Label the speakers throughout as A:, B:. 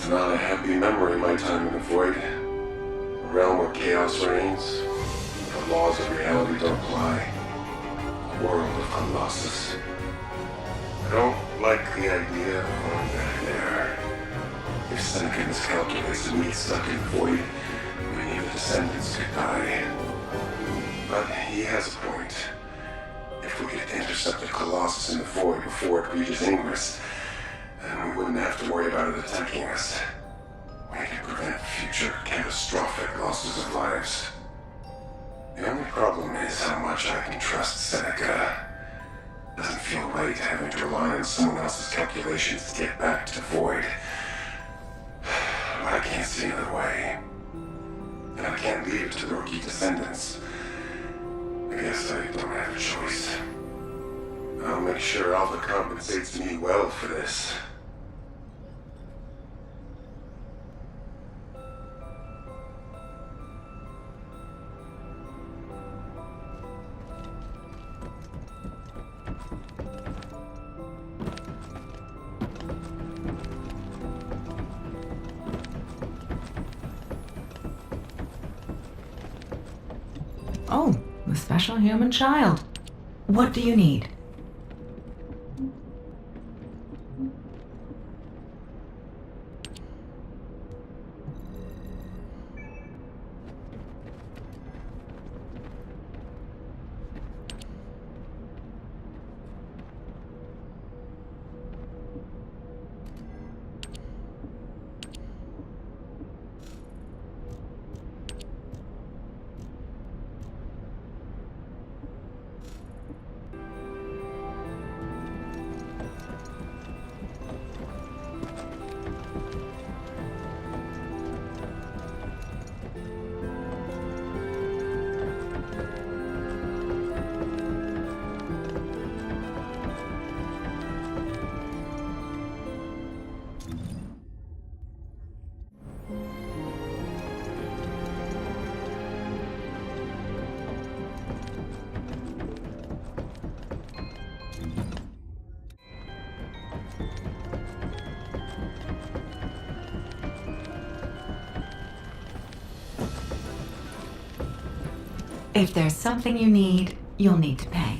A: It's not a happy memory, my time in the void. A realm where chaos reigns, the laws of reality don't apply. A world of colossus. I don't like the idea of going back there. If Seneca miscalculates and we get stuck in the void, many of the descendants could die. But he has a point. If we could intercept the colossus in the void before it reaches Ingress, then we wouldn't have to worry about it attacking us. We could prevent future catastrophic losses of lives. The only problem is how much I can trust Seneca. Doesn't feel right having to rely on someone else's calculations to get back to the void. But I can't see another way. And I can't leave it to the rookie descendants. I guess I don't have a choice. I'll make sure Alpha compensates me well for this.
B: Oh, the special human child. What do you need? If there's something you need, you'll need to pay.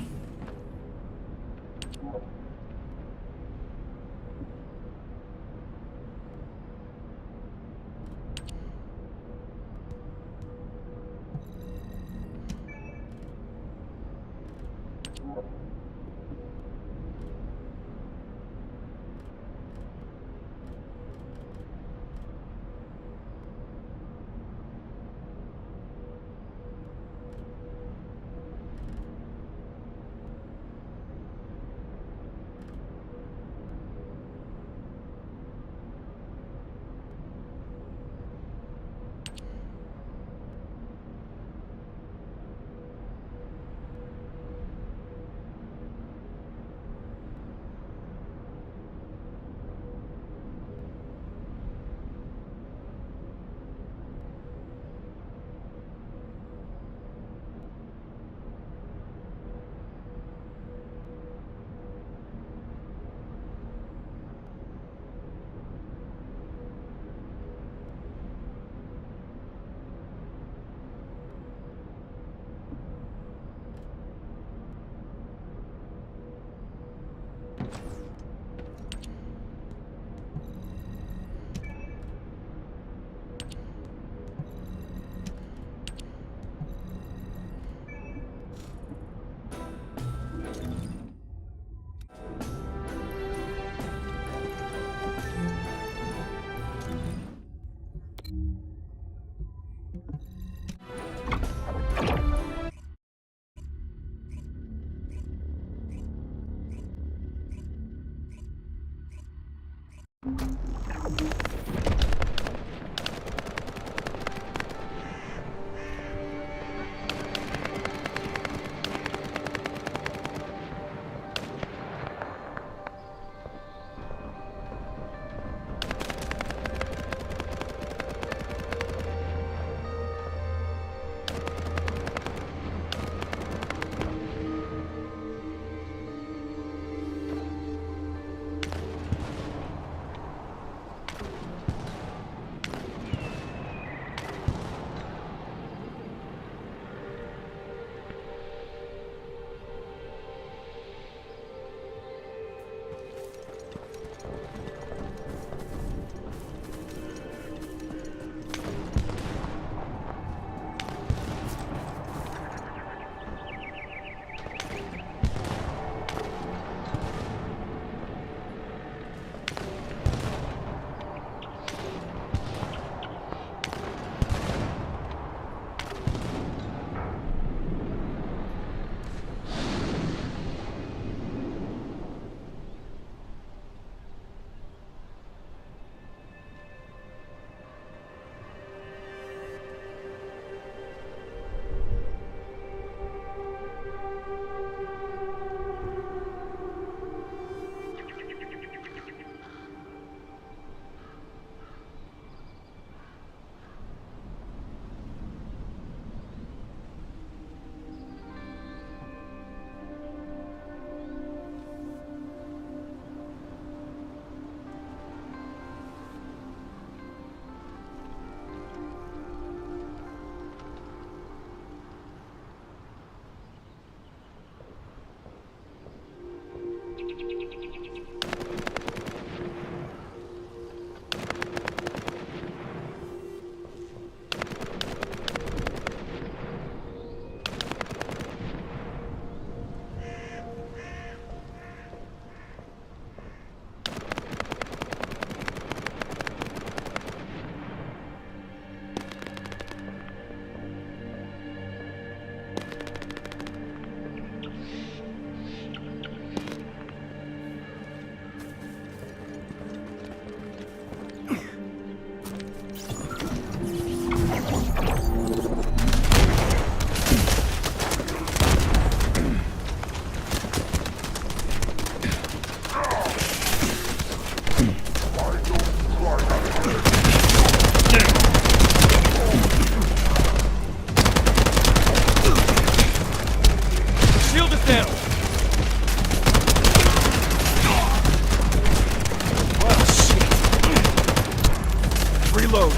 C: Reload.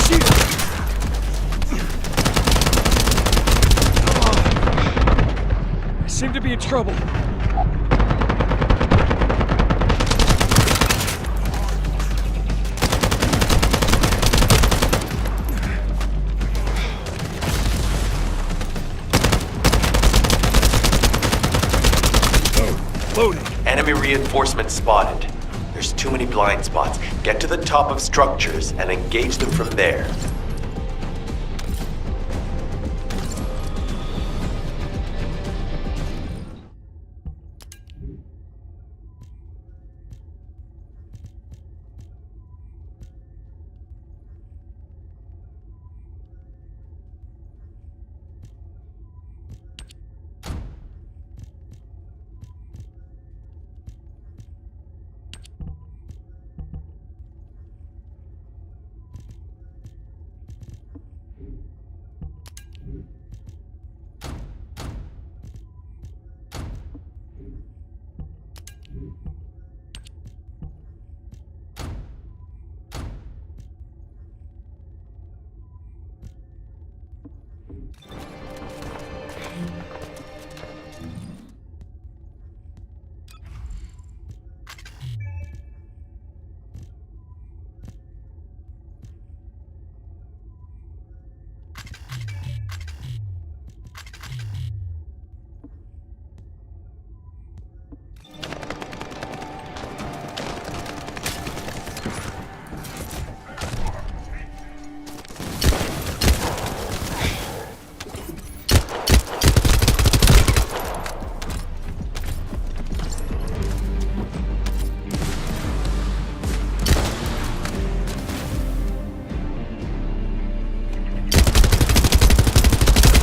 C: Shield. I seem to be in trouble. Loading.
D: Enemy reinforcements spotted. There's too many blind spots. Get to the top of structures and engage them from there.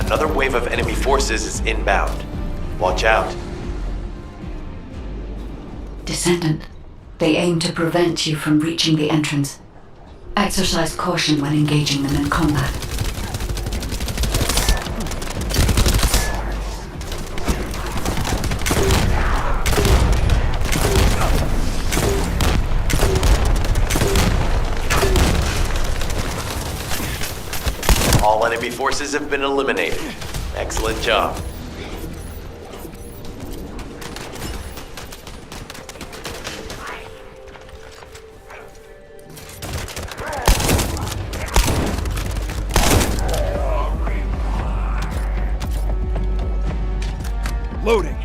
D: Another wave of enemy forces is inbound. Watch out.
E: Descendant, they aim to prevent you from reaching the entrance. Exercise caution when engaging them in combat.
D: All enemy forces have been eliminated. Excellent job.
C: Loading.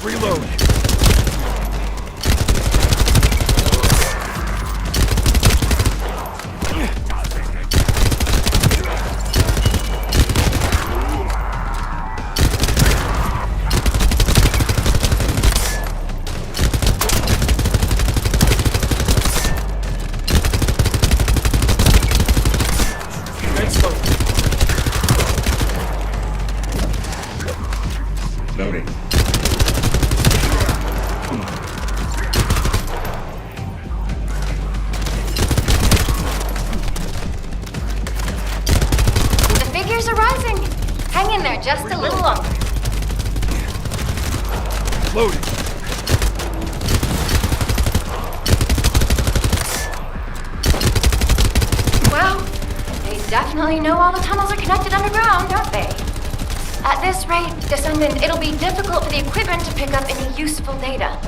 C: Reload.
A: Loading.
F: The figures are rising. Hang in there just a little longer.
C: Loading.
F: Well, they definitely know all the tunnels are connected underground, don't they? At this rate, Descendant, it'll be difficult for the equipment to pick up any useful data.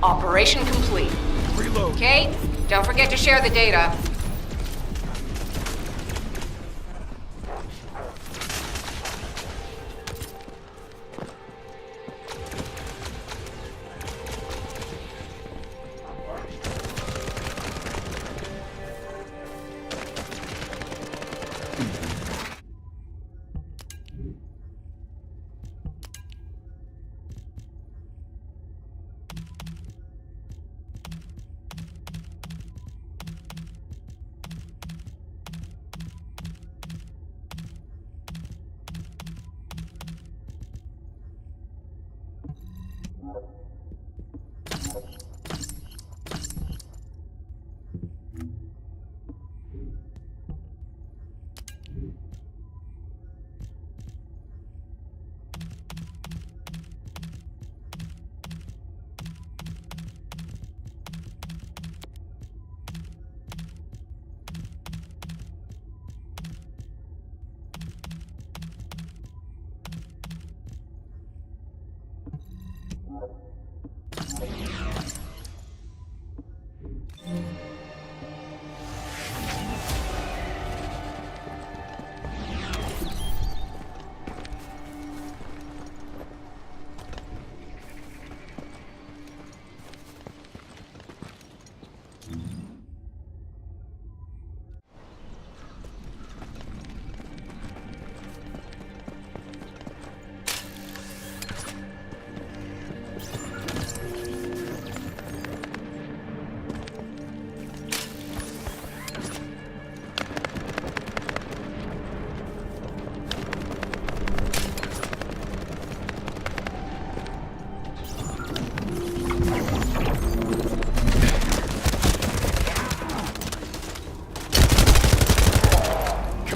G: Operation complete.
C: Reload.
G: Okay? Don't forget to share the data.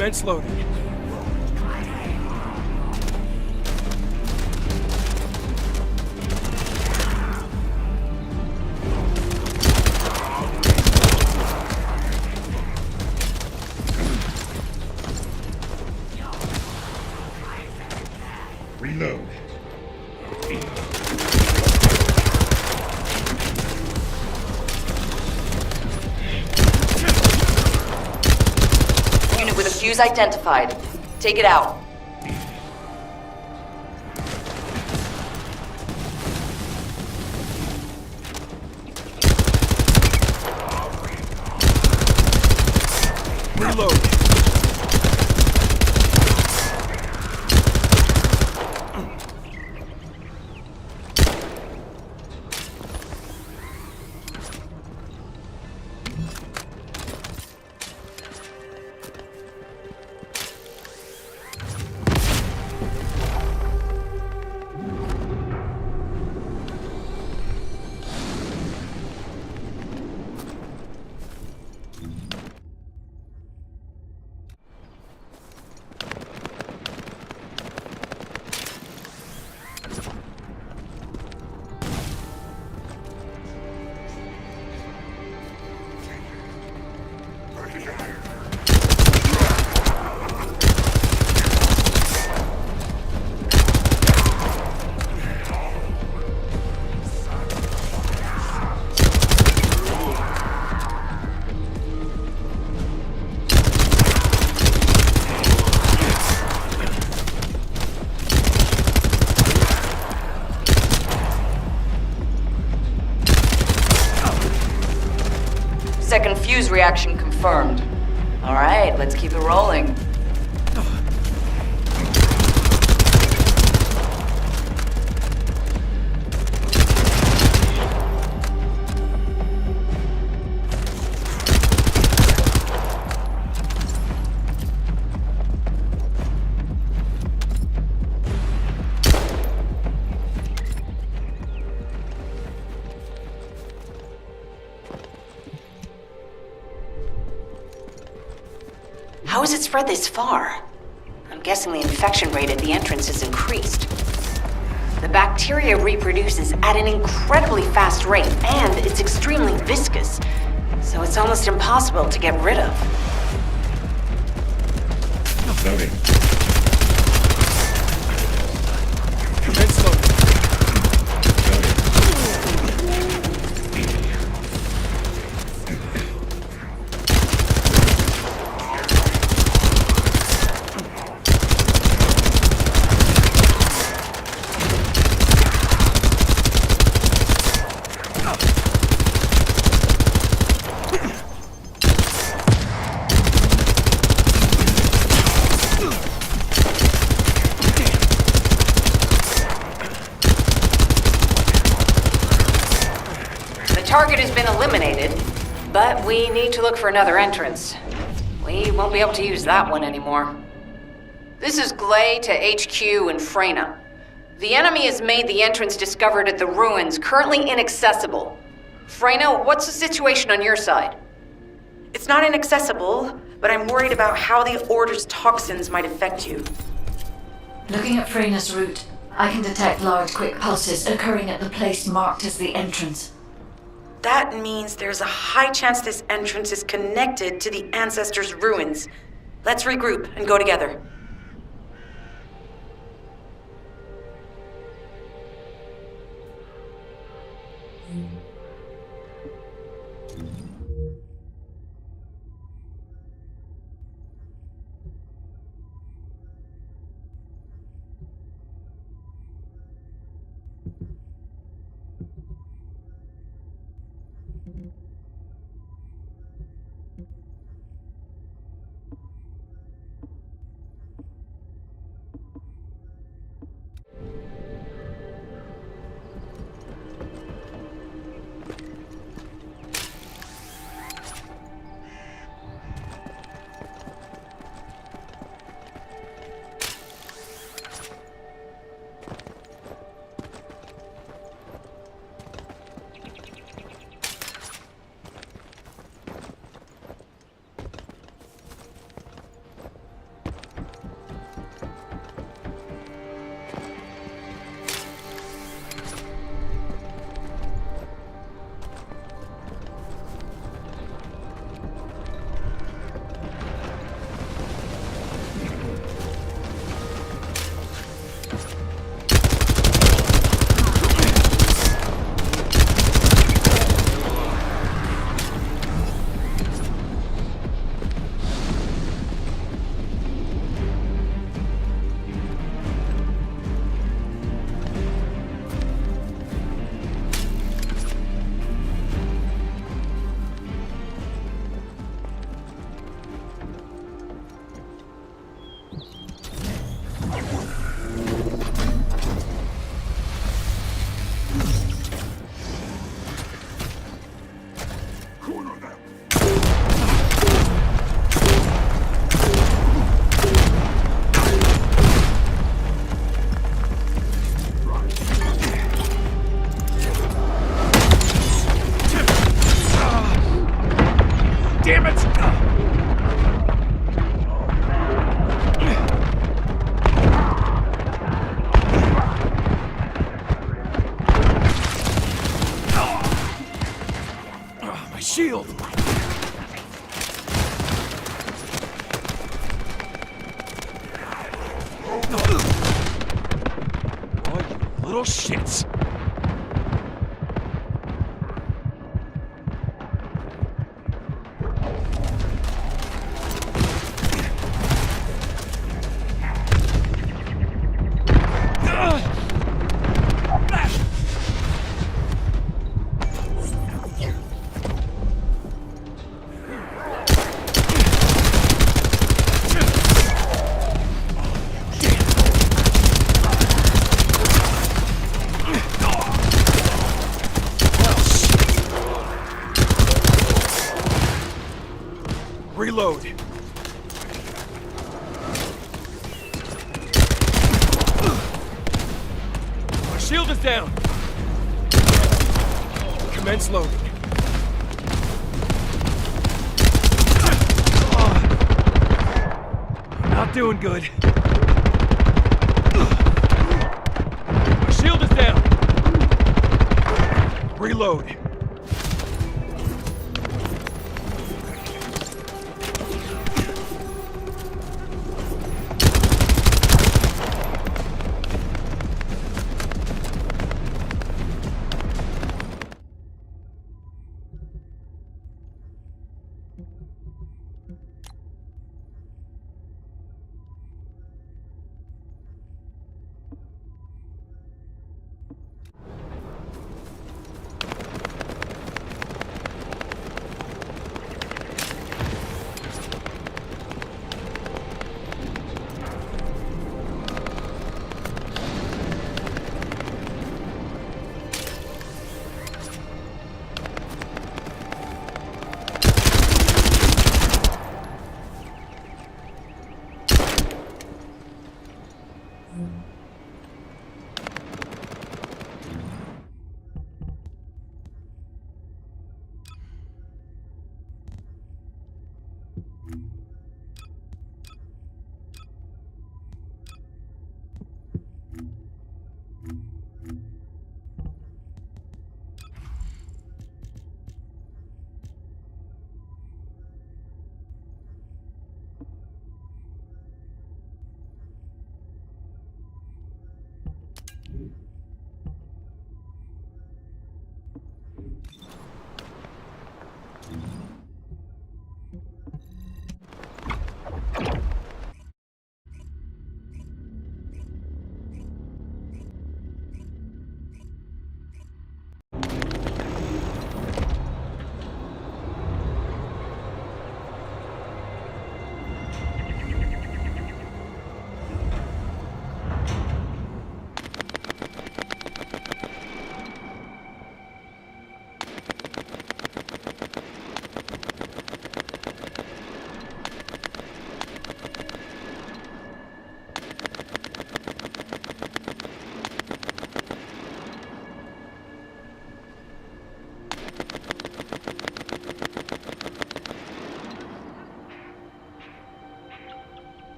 C: Commence loading.
A: Reload.
G: Unit with a fuse identified. Take it out.
C: Reload.
G: Second fuse reaction confirmed. All right, let's keep it rolling.
H: How has it spread this far? I'm guessing the infection rate at the entrance has increased. The bacteria reproduces at an incredibly fast rate, and it's extremely viscous, so it's almost impossible to get rid of.
A: Loading.
C: Commence loading.
H: The target has been eliminated, but we need to look for another entrance. We won't be able to use that one anymore. This is Glay to HQ in Freyna. The enemy has made the entrance discovered at the ruins currently inaccessible. Freyna, what's the situation on your side?
I: It's not inaccessible, but I'm worried about how the Order's toxins might affect you.
E: Looking at Freyna's route, I can detect large quick pulses occurring at the place marked as the entrance.
I: That means there's a high chance this entrance is connected to the Ancestors' ruins. Let's regroup and go together.
C: damn it! My shield! Oh, you little shits! Reload. My shield is down. Commence loading. I'm not doing good. My shield is down. Reload.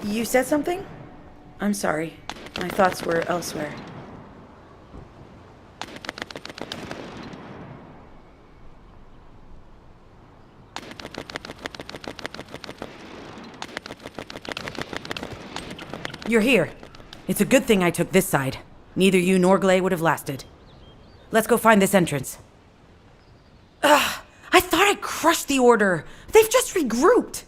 I: You said something? I'm sorry. My thoughts were elsewhere. You're here. It's a good thing I took this side. Neither you nor Glay would have lasted. Let's go find this entrance. Ugh, I thought I crushed the Order. They've just regrouped.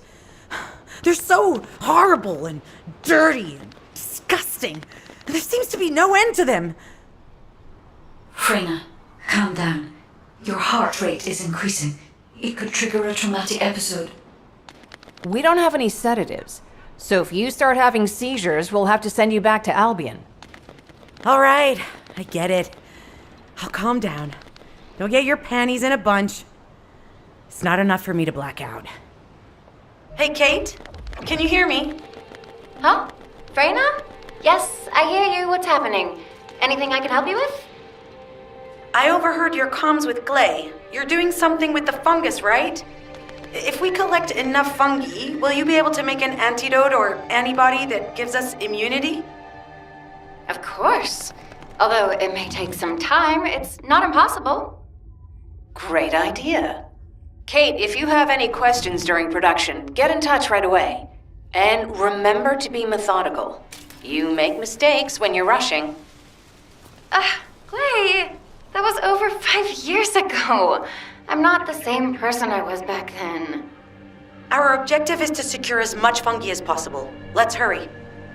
I: They're so horrible and dirty and disgusting. There seems to be no end to them.
E: Freyna, calm down. Your heart rate is increasing. It could trigger a traumatic episode.
H: We don't have any sedatives, so if you start having seizures, we'll have to send you back to Albion.
I: All right, I get it. I'll calm down. Don't get your panties in a bunch. It's not enough for me to black out. Hey, Kate? Can you hear me?
F: Huh? Freyna? Yes, I hear you. What's happening? Anything I can help you with?
I: I overheard your comms with Glay. You're doing something with the fungus, right? If we collect enough fungi, will you be able to make an antidote or antibody that gives us immunity?
F: Of course. Although it may take some time, it's not impossible.
H: Great idea. Kate, if you have any questions during production, get in touch right away. And remember to be methodical. You make mistakes when you're rushing.
F: Clay, that was over 5 years ago. I'm not the same person I was back then.
I: Our objective is to secure as much fungi as possible. Let's hurry.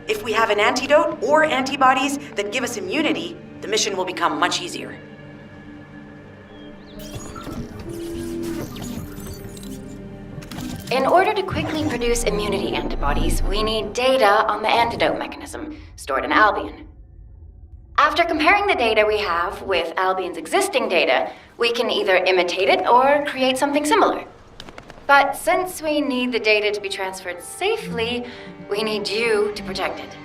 I: If we have an antidote or antibodies that give us immunity, the mission will become much easier.
F: In order to quickly produce immunity antibodies, we need data on the antidote mechanism stored in Albion. After comparing the data we have with Albion's existing data, we can either imitate it or create something similar. But since we need the data to be transferred safely, we need you to protect it.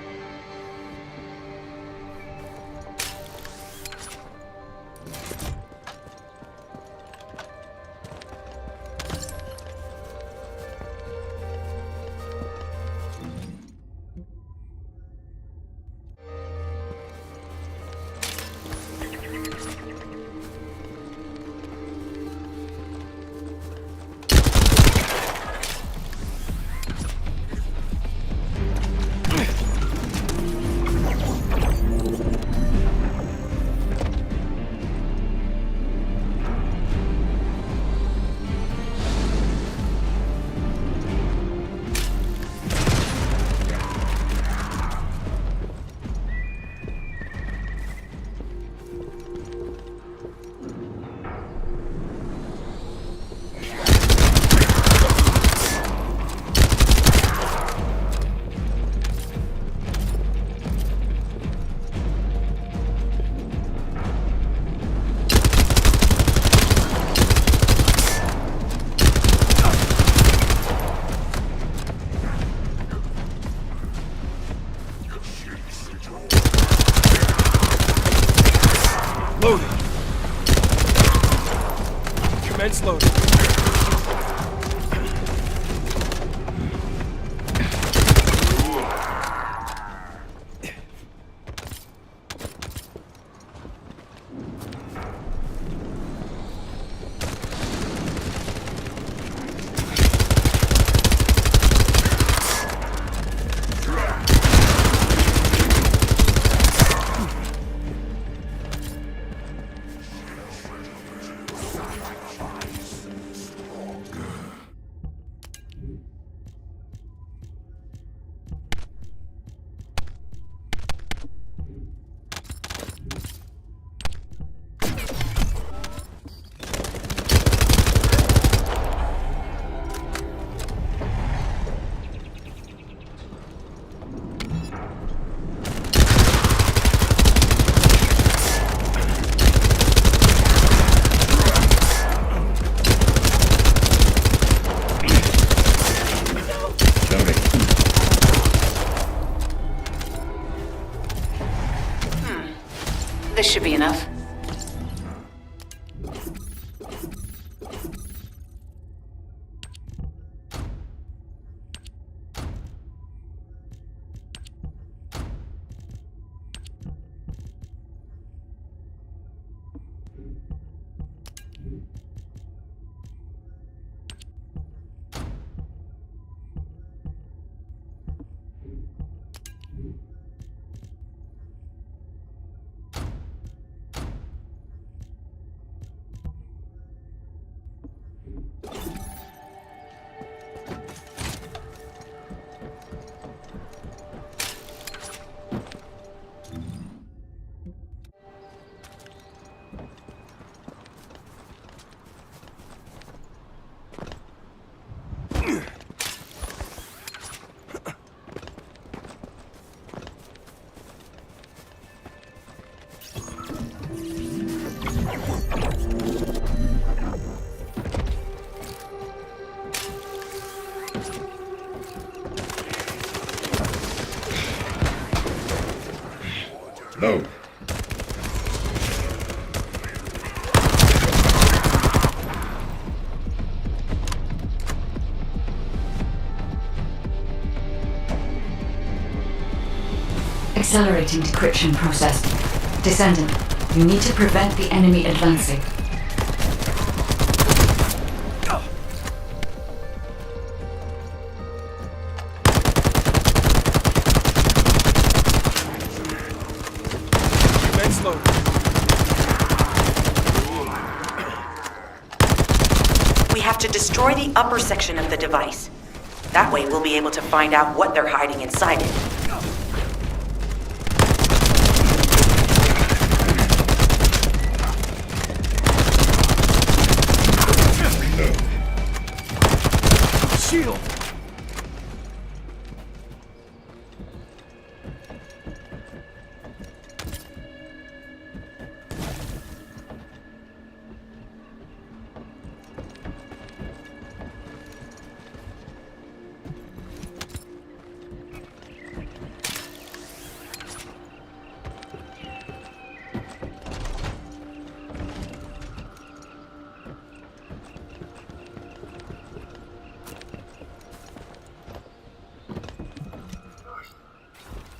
C: Loading. Commence loading.
H: This should be enough.
E: Accelerating decryption process. Descendant, you need to prevent the enemy advancing.
C: Commence loading.
I: We have to destroy the upper section of the device. That way we'll be able to find out what they're hiding inside it.
C: Shield.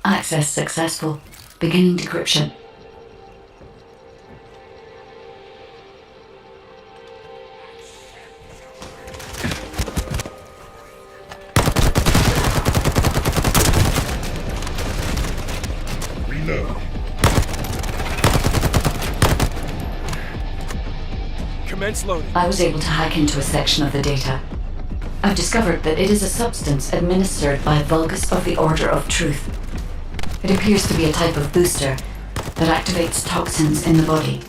E: Access successful. Beginning decryption.
A: Reload.
C: Commence loading.
E: I was able to hack into a section of the data. I've discovered that it is a substance administered by Vulgus of the Order of Truth. It appears to be a type of booster that activates toxins in the body.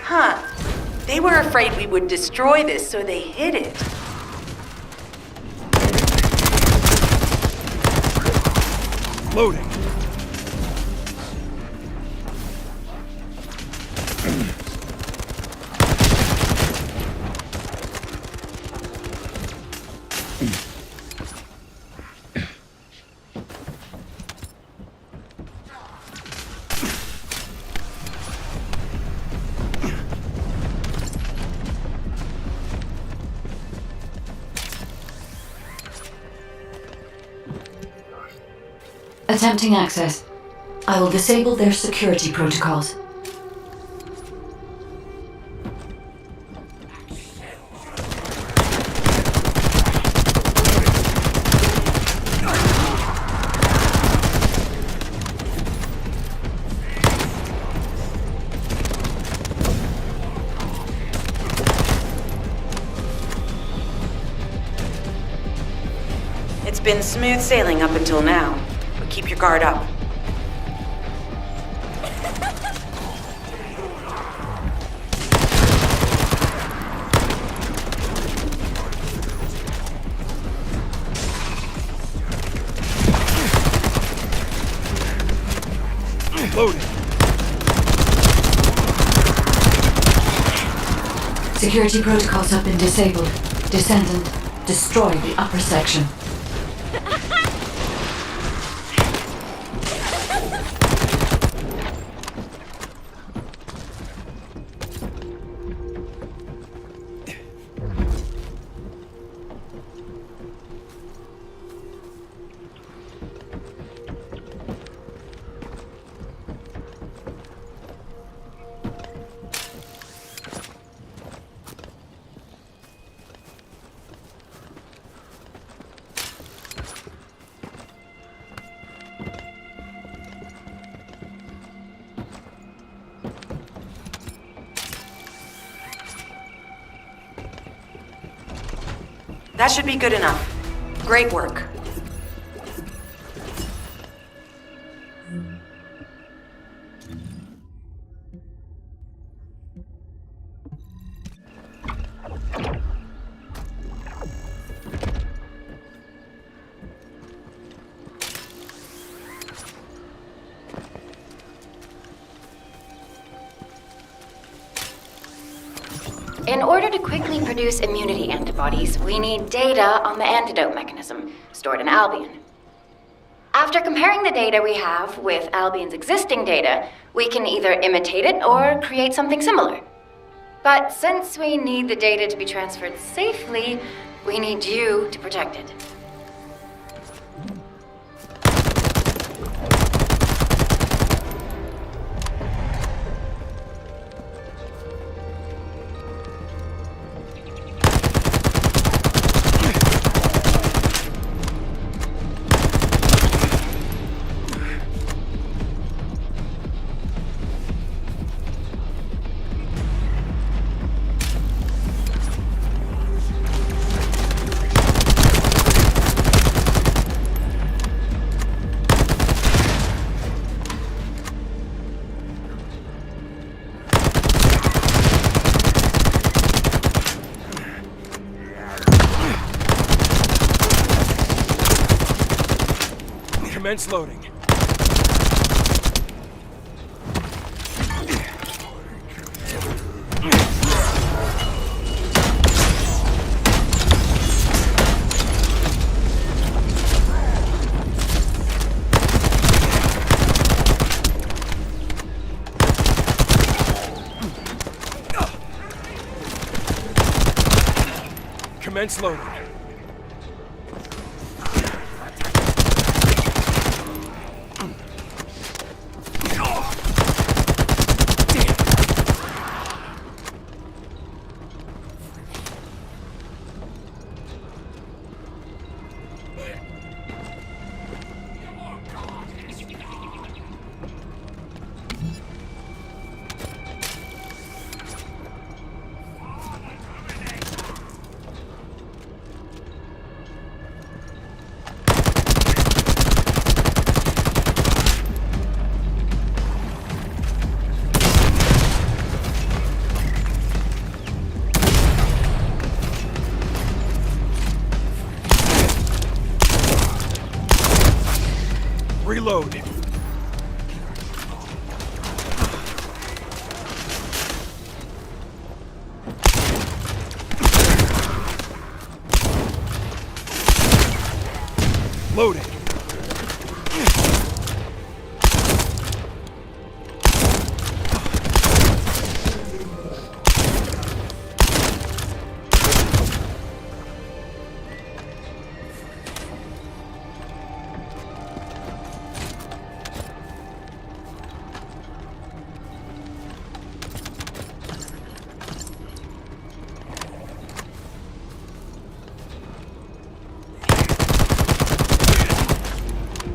I: Huh. They were afraid we would destroy this, so they hid it.
C: Loading.
E: Attempting access. I will disable their security protocols.
I: It's been smooth sailing up until now. But keep your guard up.
C: Loading.
E: Security protocols have been disabled. Descendant, destroy the upper section.
I: That should be good enough. Great work.
F: In order to quickly produce immunity antibodies, we need data on the antidote mechanism stored in Albion. After comparing the data we have with Albion's existing data, we can either imitate it or create something similar. But since we need the data to be transferred safely, we need you to protect it.
C: Commence loading. Commence loading. Reload. Loading.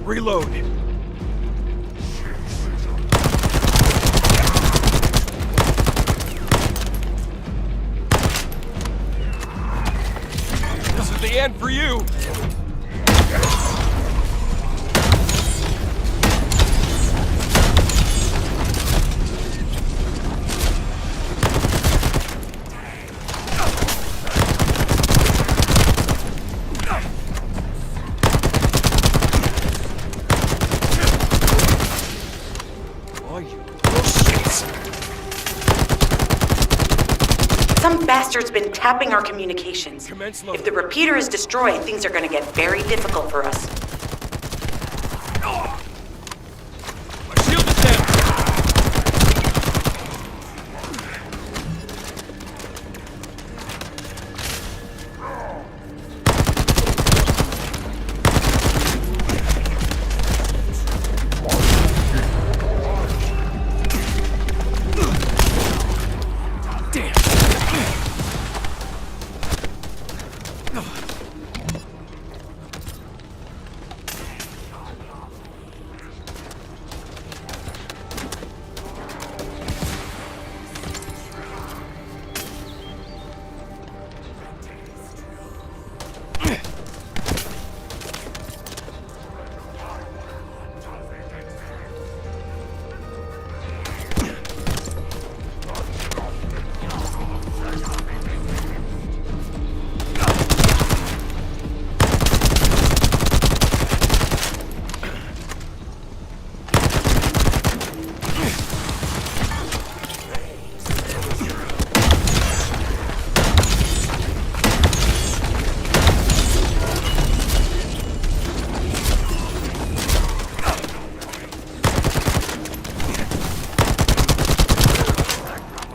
C: Reload. This is the end for you.
I: Some bastard's been tapping our communications.
C: Commence loading.
I: If the repeater is destroyed, things are gonna get very difficult for us.
C: My shield is down.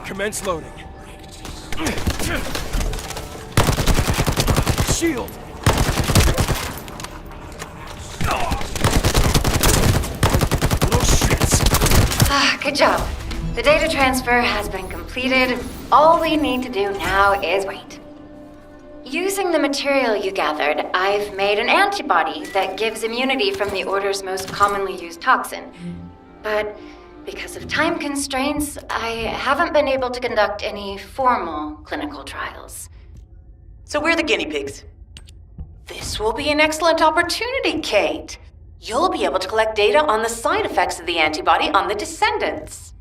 C: Commence loading. Shield! Little shits!
F: Good job. The data transfer has been completed. All we need to do now is wait. Using the material you gathered, I've made an antibody that gives immunity from the Order's most commonly used toxin. But because of time constraints, I haven't been able to conduct any formal clinical trials.
G: So we're the guinea pigs.
H: This will be an excellent opportunity, Kate. You'll be able to collect data on the side effects of the antibody on the descendants.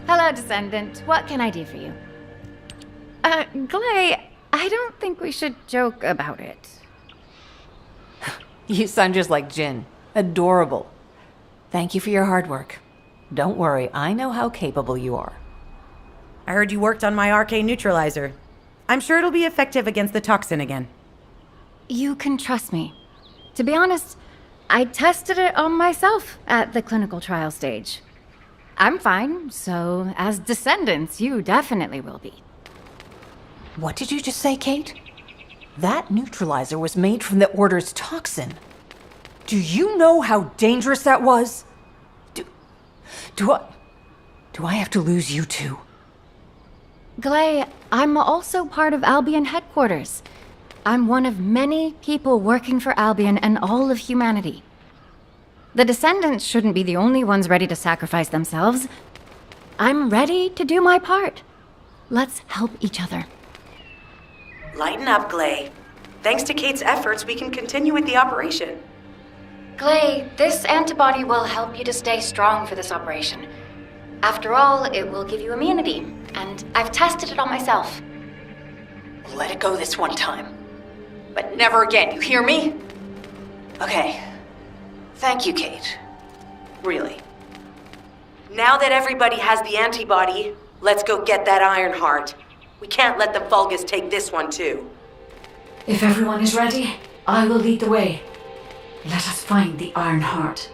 F: Hello, Descendant. What can I do for you? Glay, I don't think we should joke about it.
J: You sound just like Jin. Adorable. Thank you for your hard work. Don't worry, I know how capable you are.
I: I heard you worked on my arcane neutralizer. I'm sure it'll be effective against the toxin again.
F: You can trust me. To be honest, I tested it on myself at the clinical trial stage. I'm fine, so as Descendants, you definitely will be.
J: What did you just say, Kate? That neutralizer was made from the Order's toxin. Do you know how dangerous that was? Do I have to lose you too?
F: Glay, I'm also part of Albion headquarters. I'm one of many people working for Albion and all of humanity. The Descendants shouldn't be the only ones ready to sacrifice themselves. I'm ready to do my part. Let's help each other.
G: Lighten up, Glay. Thanks to Kate's efforts, we can continue with the operation.
F: Glay, this antibody will help you to stay strong for this operation. After all, it will give you immunity, and I've tested it on myself.
H: Let it go this one time. But never again, you hear me? Okay. Thank you, Kate. Really.
G: Now that everybody has the antibody, let's go get that Iron Heart. We can't let the Vulgus take this one too.
E: If everyone is ready, I will lead the way. Let us find the Iron Heart.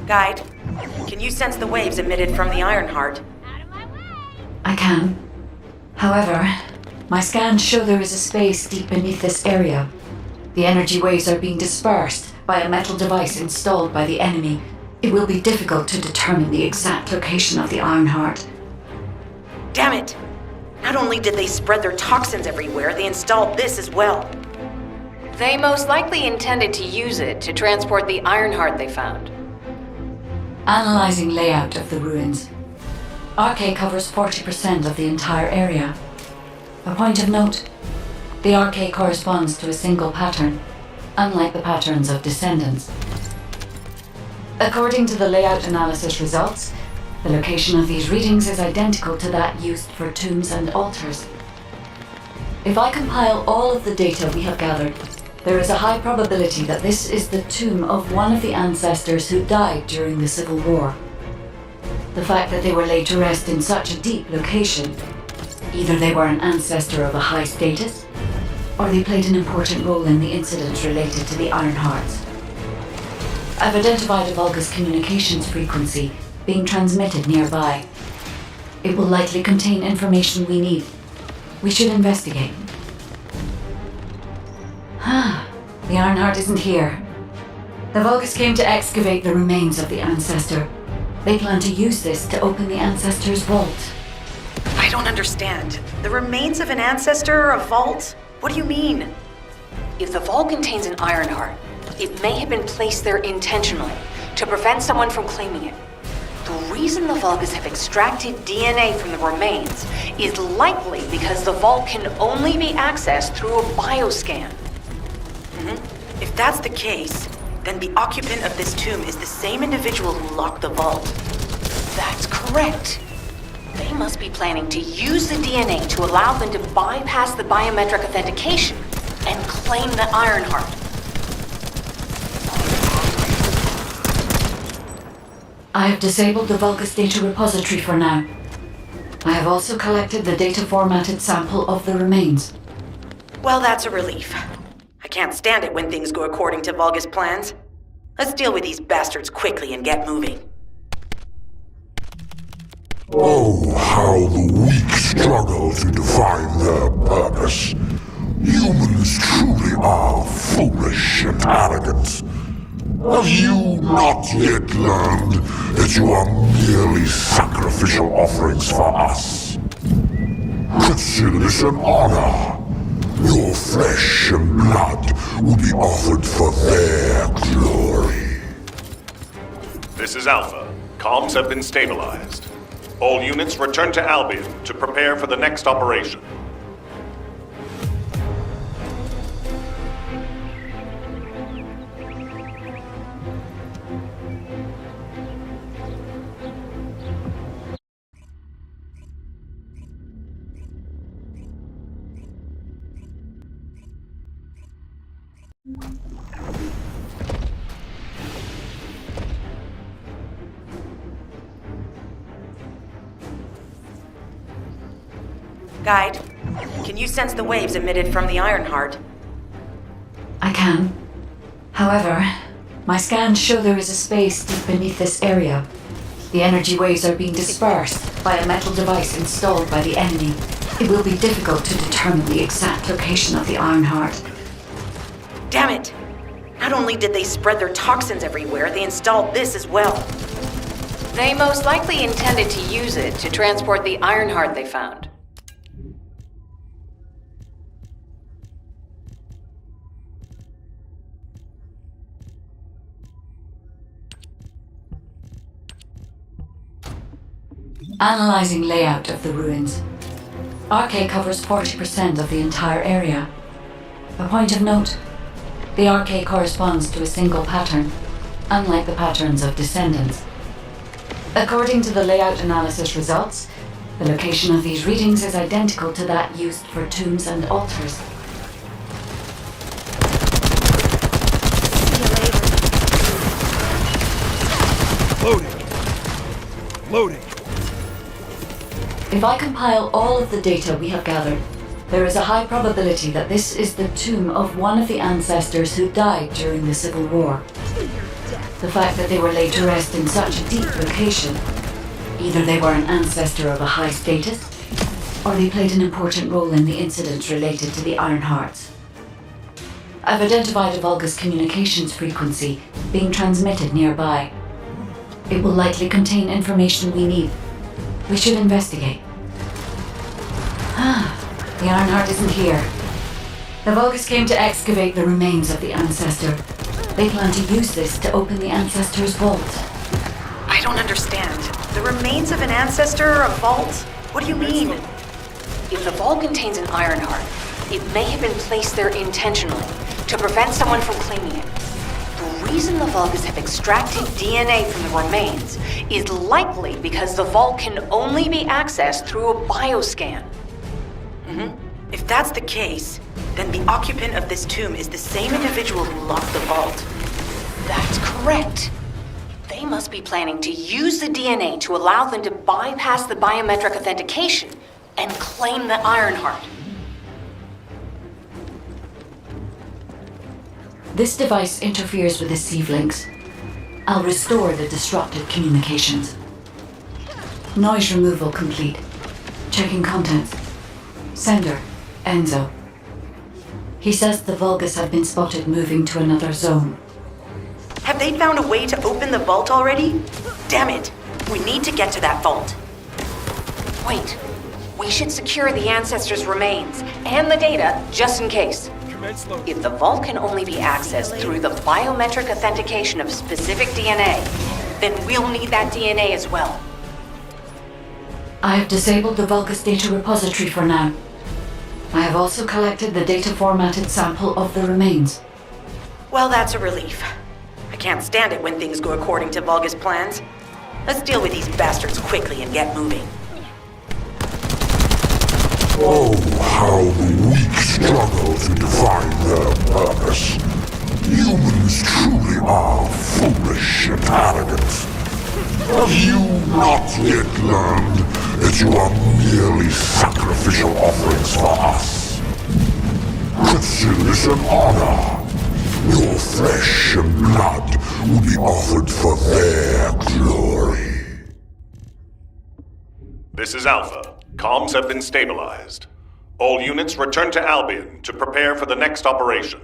G: Guide, can you sense the waves emitted from the Iron Heart?
E: I can. However, my scans show there is a space deep beneath this area. The energy waves are being dispersed by a metal device installed by the enemy. It will be difficult to determine the exact location of the Iron Heart.
G: Damn it! Not only did they spread their toxins everywhere, they installed this as well.
H: They most likely intended to use it to transport the Iron Heart they found.
E: Analyzing layout of the ruins. RK covers 40% of the entire area. A point of note, the RK corresponds to a single pattern, unlike the patterns of descendants. According to the layout analysis results, the location of these readings is identical to that used for tombs and altars. If I compile all of the data we have gathered, there is a high probability that this is the tomb of one of the ancestors who died during the Civil War. The fact that they were laid to rest in such a deep location, either they were an ancestor of a high status, or they played an important role in the incidents related to the Iron Hearts. I've identified a Vulgus communications frequency being transmitted nearby. It will likely contain information we need. We should investigate. The Ironheart isn't here. The Vulgus came to excavate the remains of the ancestor. They plan to use this to open the ancestor's vault.
G: I don't understand. The remains of an ancestor or a vault? What do you mean?
H: If the vault contains an Ironheart, it may have been placed there intentionally to prevent someone from claiming it. The reason the Vulgus have extracted DNA from the remains is likely because the vault can only be accessed through a bioscan.
G: If that's the case, then the occupant of this tomb is the same individual who locked the vault.
H: That's correct. They must be planning to use the DNA to allow them to bypass the biometric authentication and claim the Ironheart.
E: I have disabled the Vulgus data repository for now. I have also collected the data formatted sample of the remains.
G: Well, that's a relief. I can't stand it when things go according to Vulgus plans. Let's deal with these bastards quickly and get moving.
K: Oh, how the weak struggle to define their purpose. Humans truly are foolish and arrogant. Have you not yet learned that you are merely sacrificial offerings for us? Consider this an honor. Your flesh and blood will be offered for their glory.
C: This is Alpha. Comms have been stabilized. All units return to Albion to prepare for the next operation.
G: Guide, can you sense the waves emitted from the Ironheart?
E: I can. However, my scans show there is a space deep beneath this area. The energy waves are being dispersed by a metal device installed by the enemy. It will be difficult to determine the exact location of the Ironheart.
G: Damn it! Not only did they spread their toxins everywhere, they installed this as well.
H: They most likely intended to use it to transport the Ironheart they found.
E: Analyzing layout of the ruins. RK covers 40% of the entire area. A point of note, the RK corresponds to a single pattern, unlike the patterns of descendants. According to the layout analysis results, the location of these readings is identical to that used for tombs and altars.
C: Loading.
E: If I compile all of the data we have gathered, there is a high probability that this is the tomb of one of the ancestors who died during the Civil War. The fact that they were laid to rest in such a deep location, either they were an ancestor of a high status, or they played an important role in the incidents related to the Iron Hearts. I've identified a Vulgus communications frequency being transmitted nearby. It will likely contain information we need. We should investigate. The Ironheart isn't here. The Vulgus came to excavate the remains of the ancestor. They plan to use this to open the ancestor's vault.
G: I don't understand. The remains of an ancestor, a vault? What do you mean?
H: If the vault contains an iron heart, it may have been placed there intentionally to prevent someone from claiming it. The reason the Vulgus have extracted DNA from the remains is likely because the vault can only be accessed through a bioscan.
G: If that's the case, then the occupant of this tomb is the same individual who locked the vault.
H: That's correct. They must be planning to use the DNA to allow them to bypass the biometric authentication and claim the iron heart.
E: This device interferes with the sieve links. I'll restore the disrupted communications. Noise removal complete. Checking contents. Sender, Enzo. He says the Vulgus have been spotted moving to another zone.
G: Have they found a way to open the vault already? Damn it! We need to get to that vault.
H: Wait. We should secure the ancestors' remains and the data just in case. If the vault can only be accessed through the biometric authentication of specific DNA, then we'll need that DNA as well.
E: I have disabled the Vulgus data repository for now. I have also collected the data formatted sample of the remains.
G: Well, that's a relief. I can't stand it when things go according to Vulgus plans. Let's deal with these bastards quickly and get moving.
K: Oh, how the weak struggle to define their purpose. Humans truly are foolish and arrogant. Have you not yet learned that you are merely sacrificial offerings for us? Consider this an honor. Your flesh and blood will be offered for their glory.
C: This is Alpha. Comms have been stabilized. All units return to Albion to prepare for the next operation.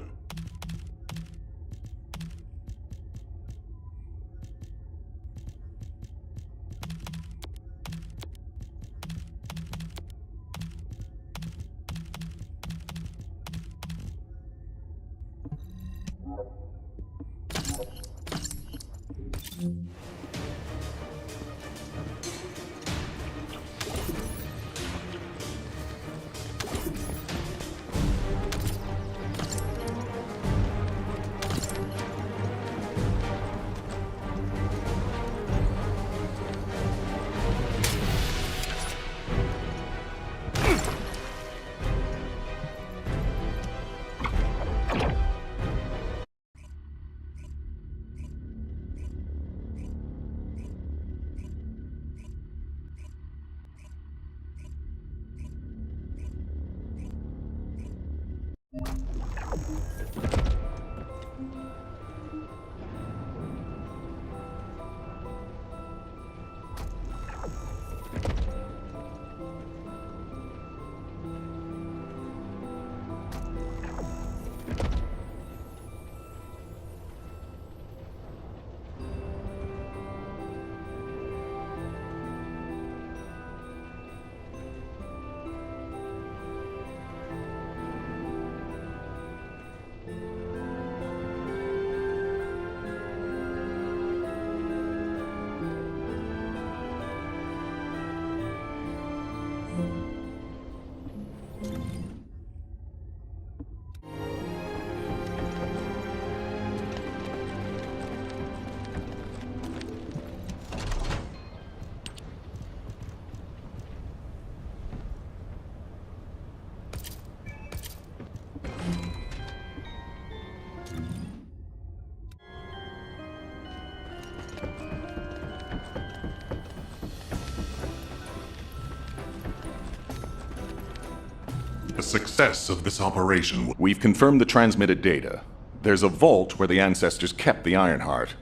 L: The success of this operation.
C: We've confirmed the transmitted data. There's a vault where the ancestors kept the Iron Heart.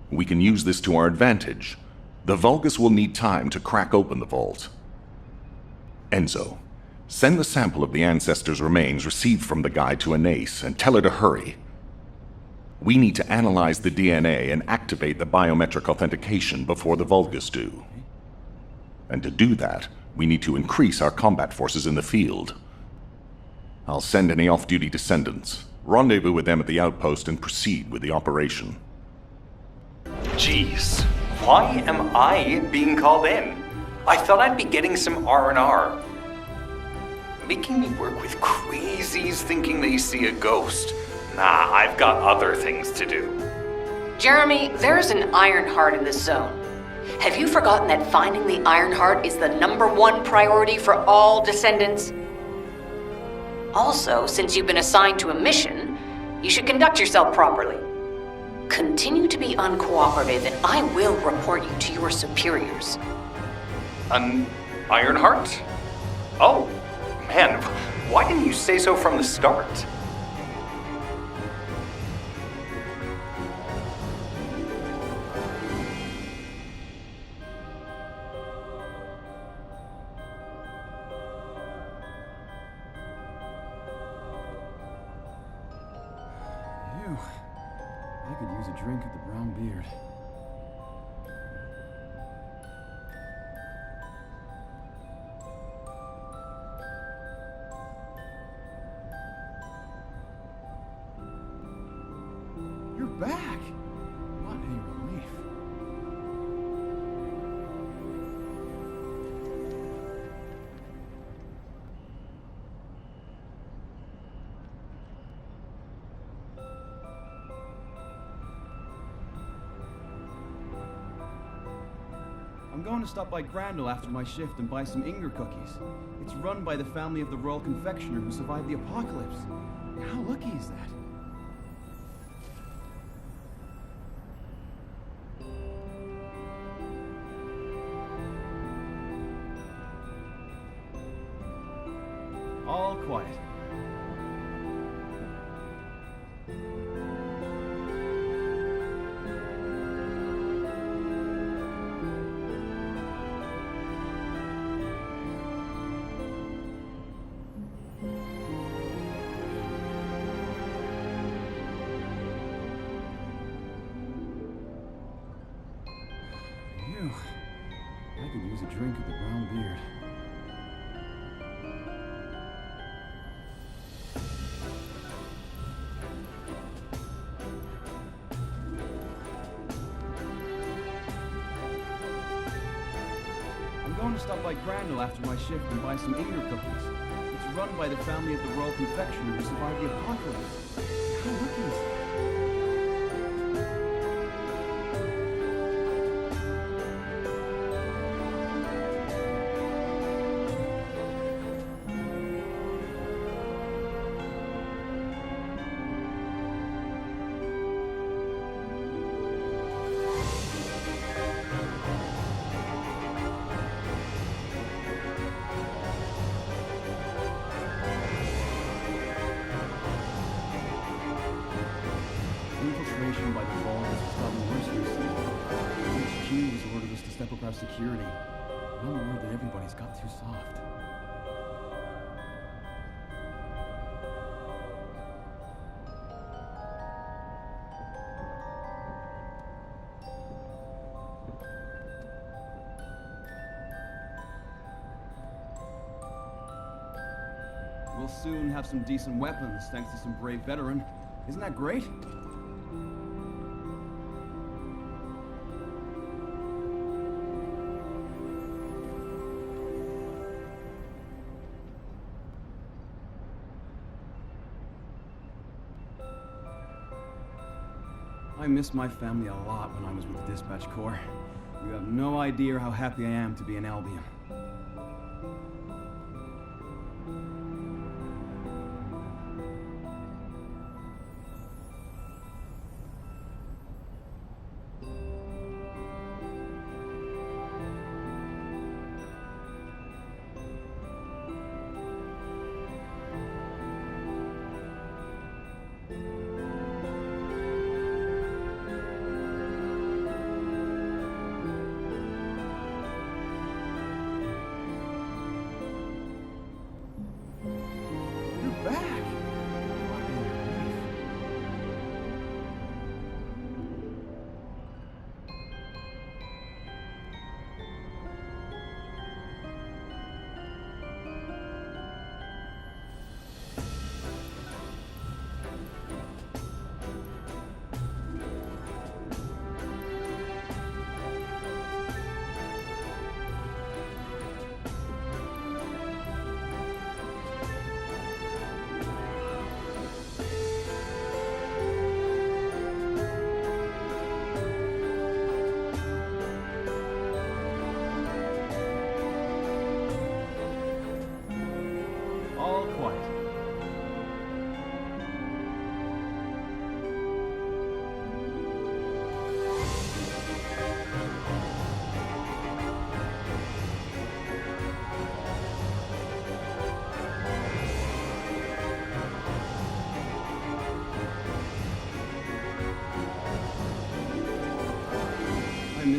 C: We can use this to our advantage. The Vulgus will need time to crack open the vault. Enzo, send the sample of the ancestors' remains received from the guide to Anais and tell her to hurry. We need to analyze the DNA and activate the biometric authentication before the Vulgus do. And to do that, we need to increase our combat forces in the field. I'll send any off-duty descendants, rendezvous with them at the outpost, and proceed with the operation.
D: Jeez,
M: Why am I being called in? I thought I'd be getting some R&R. Making me work with crazies thinking they see a ghost. Nah, I've got other things to do.
H: Jeremy, there's an Ironheart in this zone. Have you forgotten that finding the Ironheart is the #1 priority for all descendants? Also, since you've been assigned to a mission, you should conduct yourself properly. Continue to be uncooperative and I will report you to your superiors.
M: An Ironheart? Oh, man, why didn't you say so from the start?
N: I could use a drink of the brown beard. You're back! What a relief. I'm going to stop by Grandel after my shift and buy some Inger cookies. It's run by the family of the royal confectioner who survived the apocalypse. How lucky is that? All quiet. I could use a drink of the brown beard. I'm going to stop by Grandel after my shift and buy some Inger cookies. It's run by the family of the royal confectioner who survived the apocalypse. How lucky is that? Infiltration by the Vulgus has gotten worse recently. HQ has ordered us to step up our security. I'm worried that everybody's got too soft. We'll soon have some decent weapons, thanks to some brave veteran. Isn't that great? I missed my family a lot when I was with the Dispatch Corps. You have no idea how happy I am to be in Albion.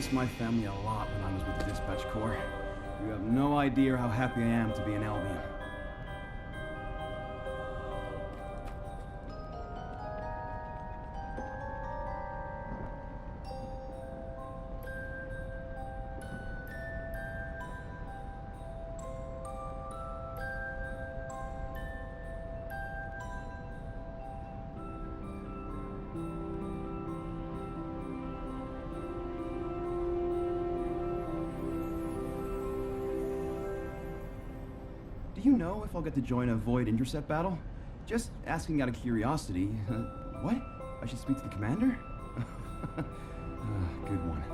N: missed my family a lot when I was with the Dispatch Corps. You have no idea how happy I am to be an Albion. Do you know if I'll get to join a Void intercept battle? Just asking out of curiosity. What? I should speak to the commander? Good one.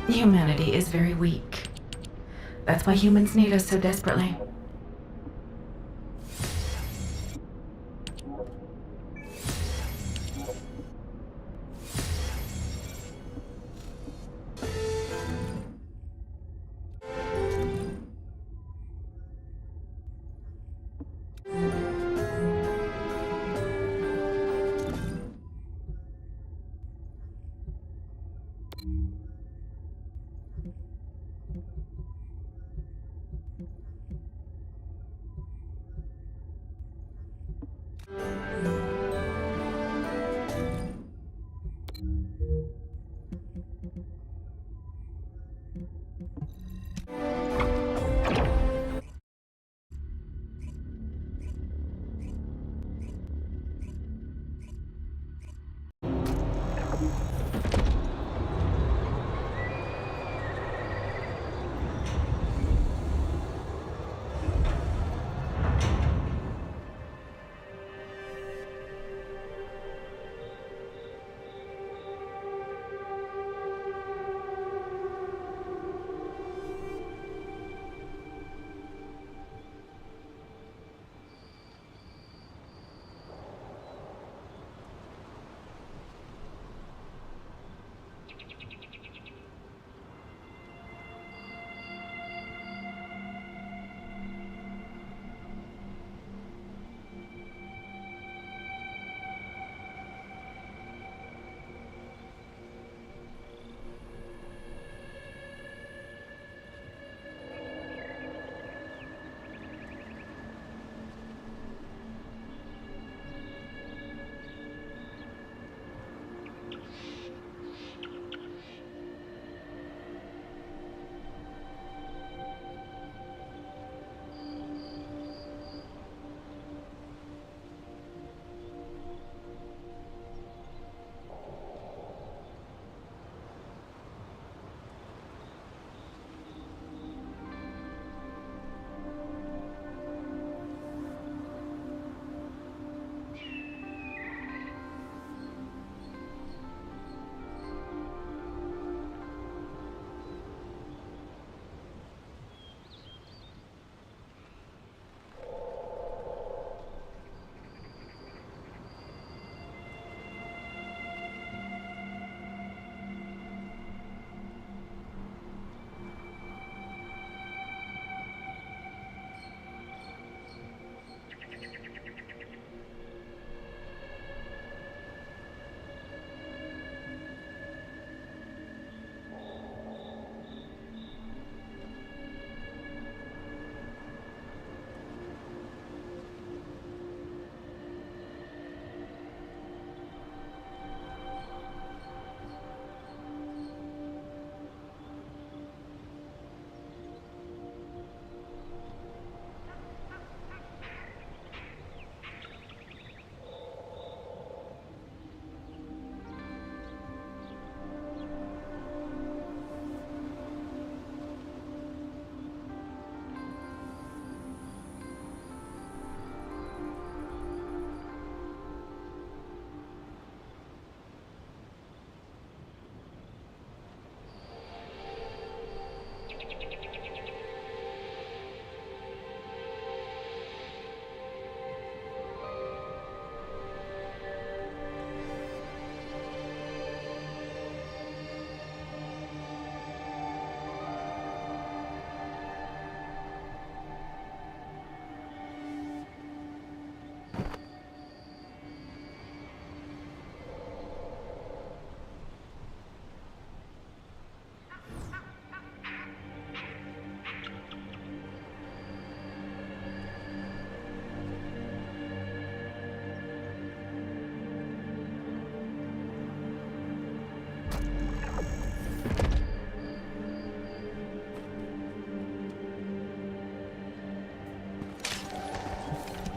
B: Humanity is very weak. That's why humans need us so desperately.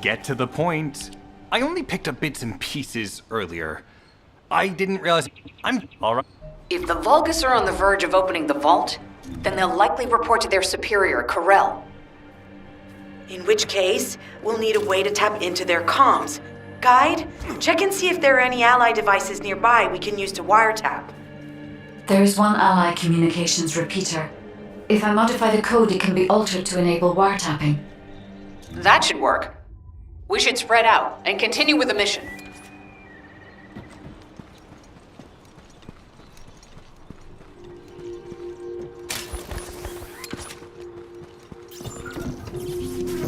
M: get to the point. I only picked up bits and pieces earlier. I didn't realize... I'm alright.
H: If the Vulgus are on the verge of opening the vault, then they'll likely report to their superior, Corel.
G: In which case, we'll need a way to tap into their comms. Guide, check and see if there are any ally devices nearby we can use to wiretap.
E: There is one ally communications repeater. If I modify the code, it can be altered to enable wiretapping.
H: That should work. We should spread out and continue with the mission.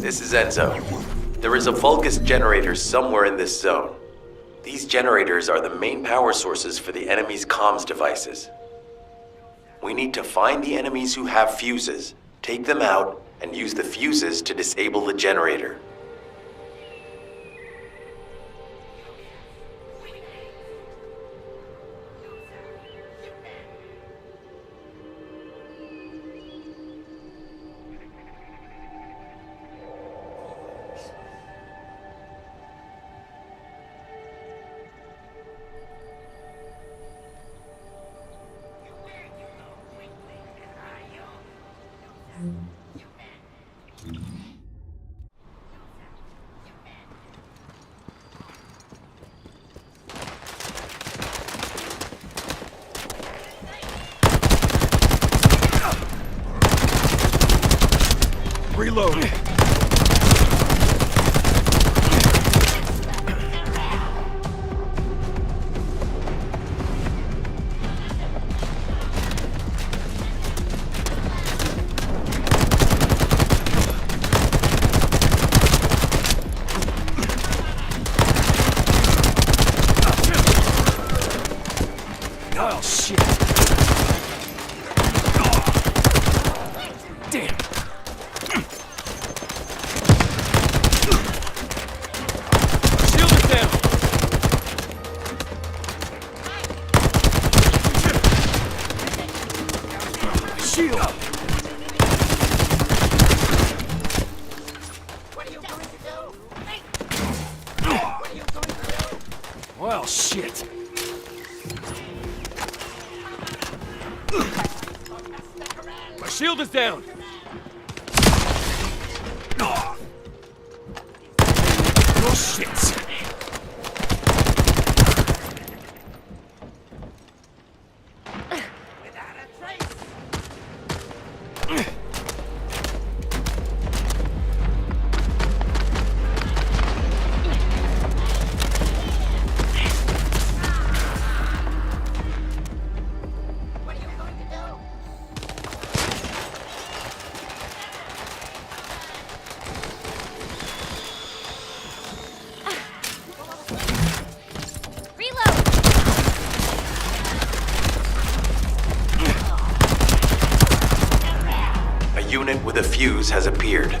D: This is Enzo. There is a Vulgus generator somewhere in this zone. These generators are the main power sources for the enemy's comms devices. We need to find the enemies who have fuses, take them out, and use the fuses to disable the generator.
O: Reload. Oh, shit. Damn. Shield is down. Shield. What are you going to do? What are you going to do? Well, shit. My shield is down. Oh, shit.
D: A unit with a fuse has appeared.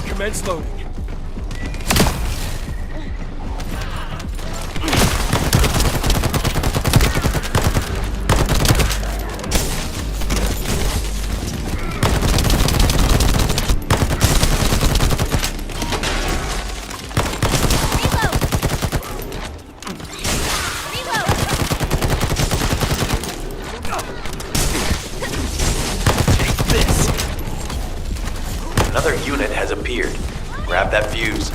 D: Commence loading. unit has appeared. Grab that fuse.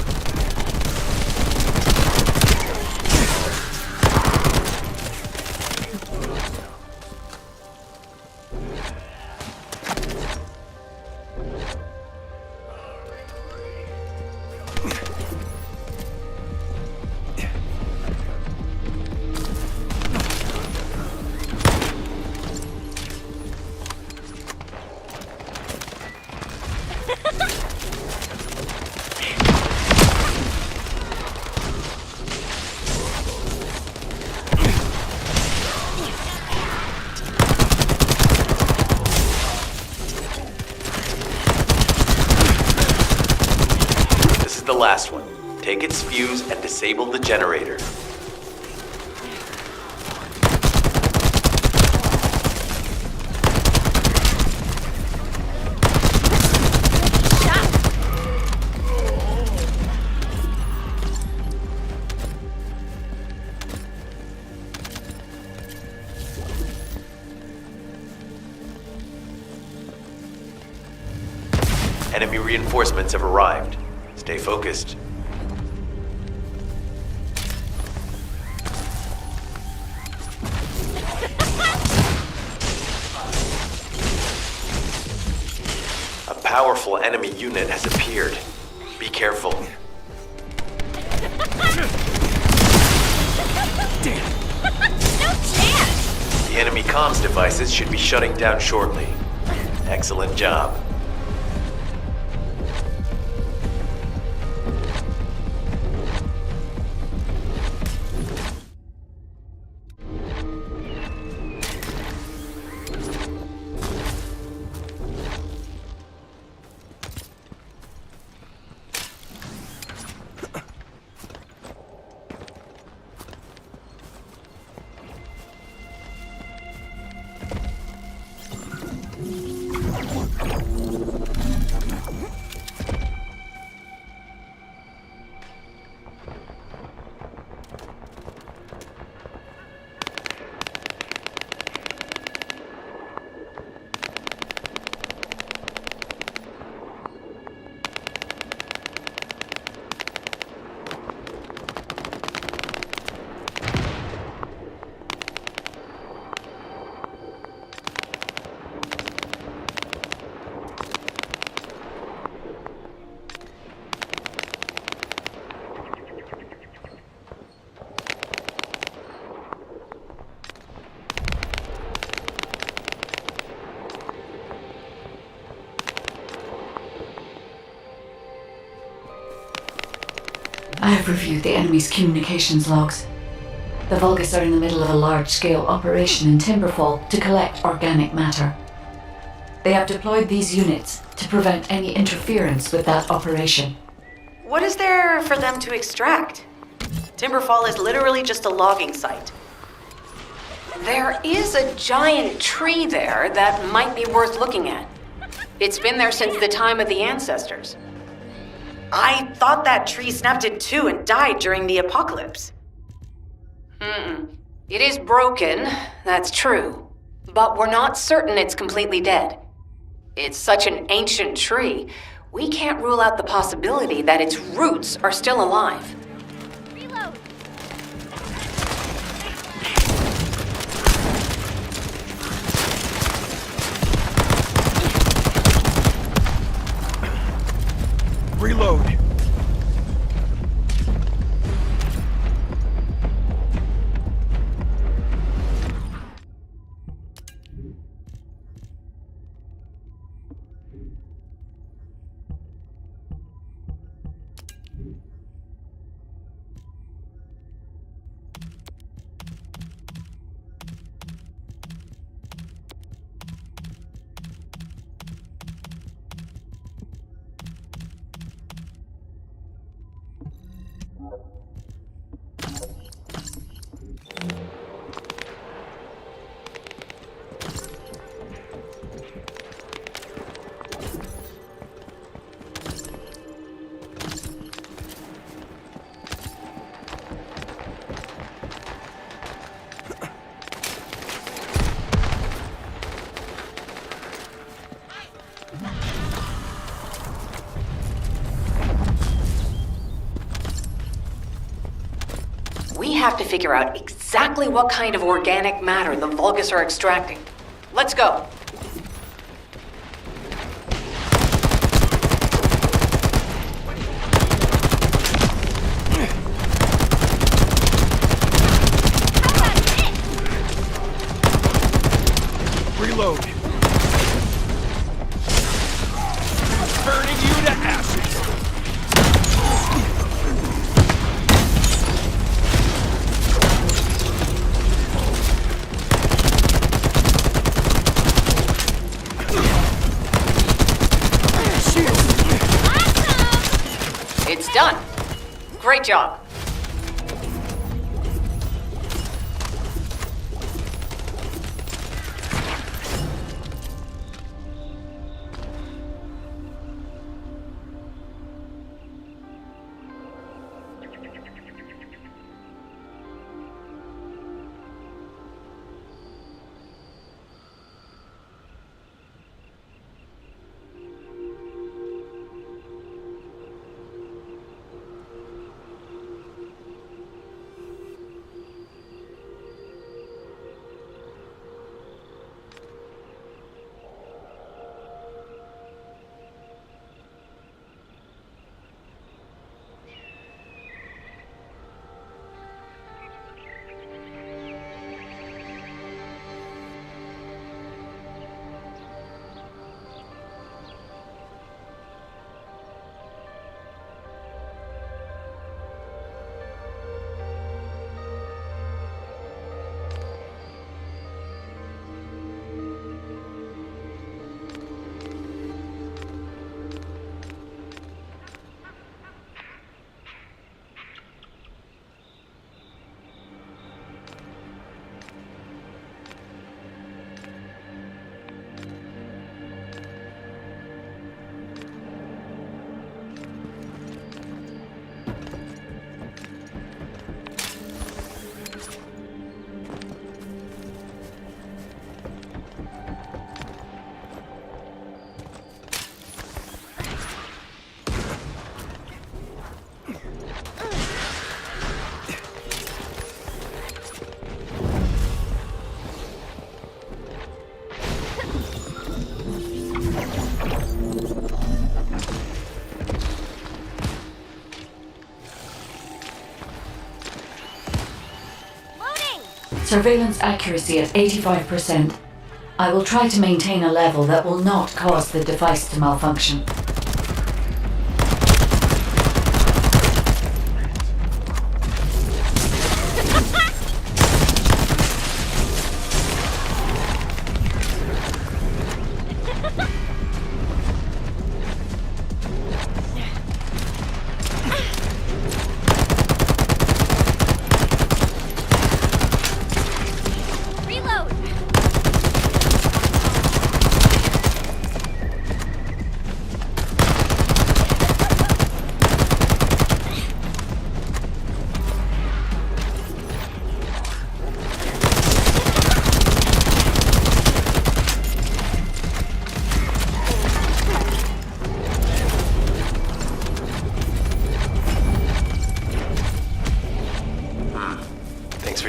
D: The last one. Take its fuse and disable the generator. Enemy reinforcements have arrived. Stay focused. A powerful enemy unit has appeared. Be careful.
O: No chance!
D: The enemy comms devices should be shutting down shortly. Excellent job.
E: I have reviewed the enemy's communications logs. The Vulgus are in the middle of a large-scale operation in Timberfall to collect organic matter. They have deployed these units to prevent any interference with that operation.
G: What is there for them to extract? Timberfall is literally just a logging site.
H: There is a giant tree there that might be worth looking at. It's been there since the time of the ancestors.
G: I thought that tree snapped in two and died during the apocalypse.
H: It is broken, that's true. But we're not certain it's completely dead. It's such an ancient tree, we can't rule out the possibility that its roots are still alive.
O: Reload!
N: Reload!
H: have to figure out exactly what kind of organic matter the Vulgus are extracting. Let's go.
O: Reload. Burning you to ashes.
H: It's done. Great job.
E: Surveillance accuracy at 85%. I will try to maintain a level that will not cause the device to malfunction.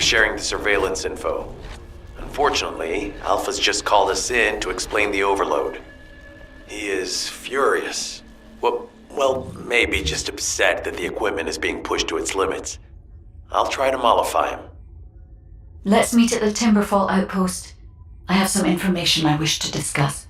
D: Sharing the surveillance info. Unfortunately, Alpha's just called us in to explain the overload. He is furious. Well, maybe just upset that the equipment is being pushed to its limits. I'll try to mollify him.
E: Let's meet at the Timberfall outpost. I have some information I wish to discuss.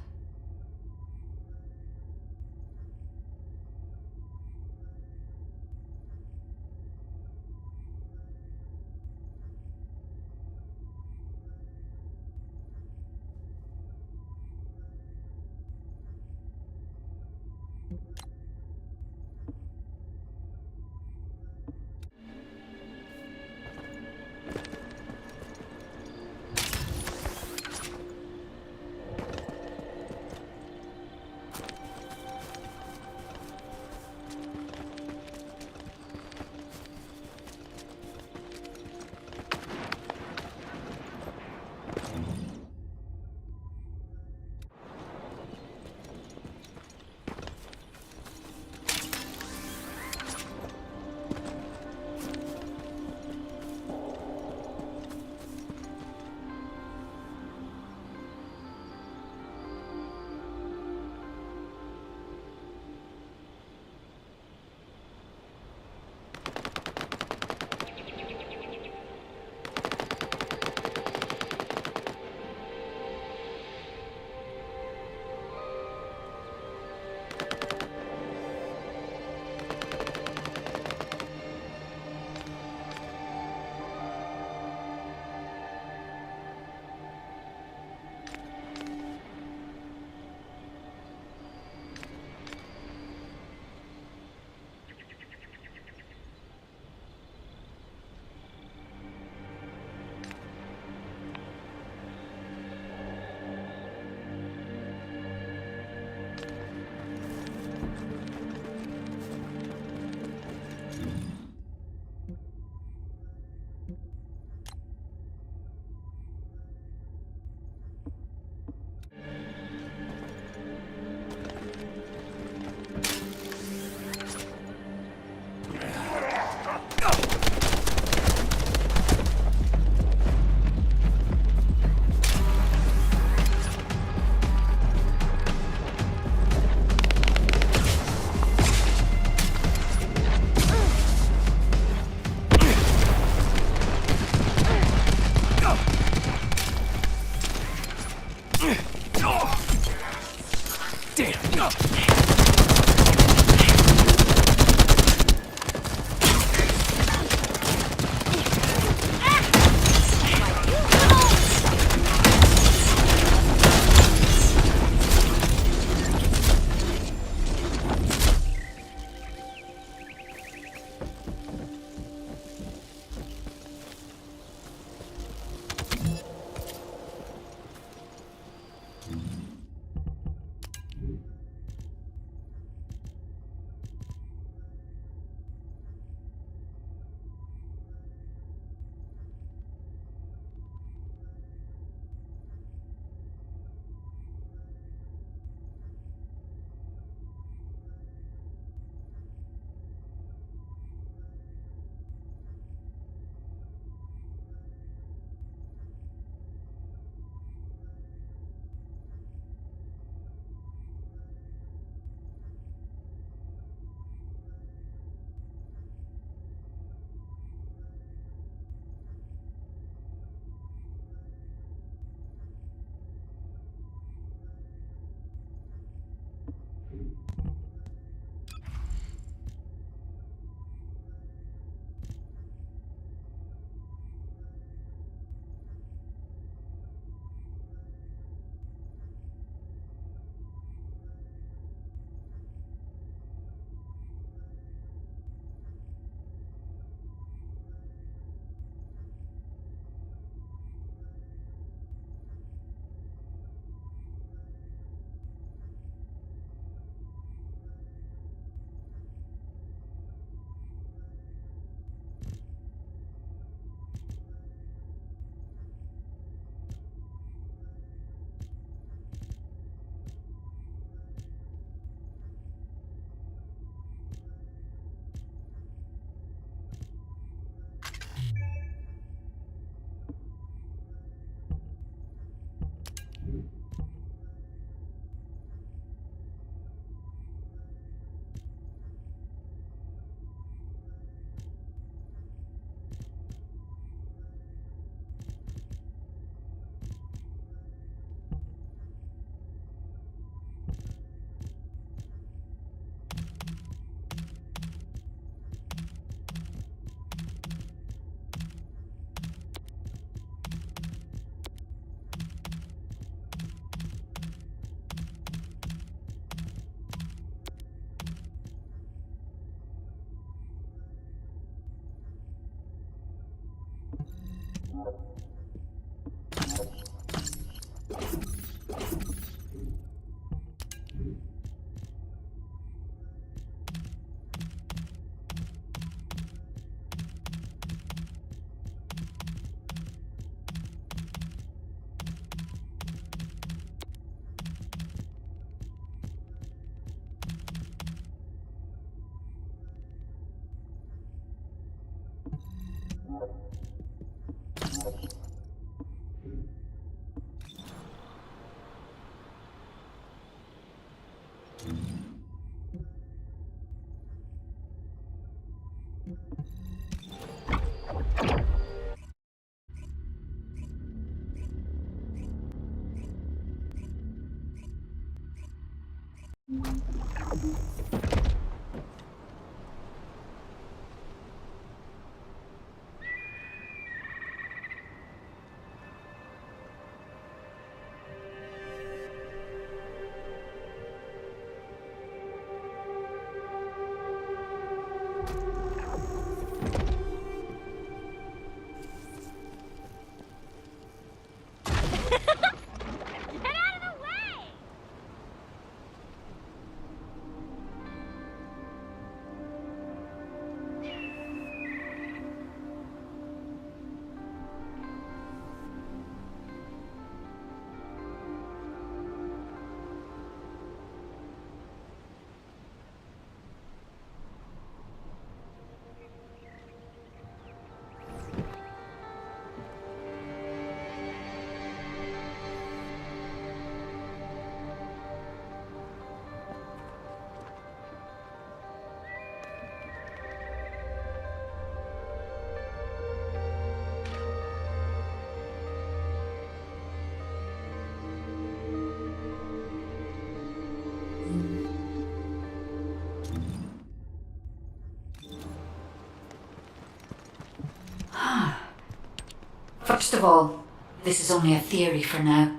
E: First of all, this is only a theory for now.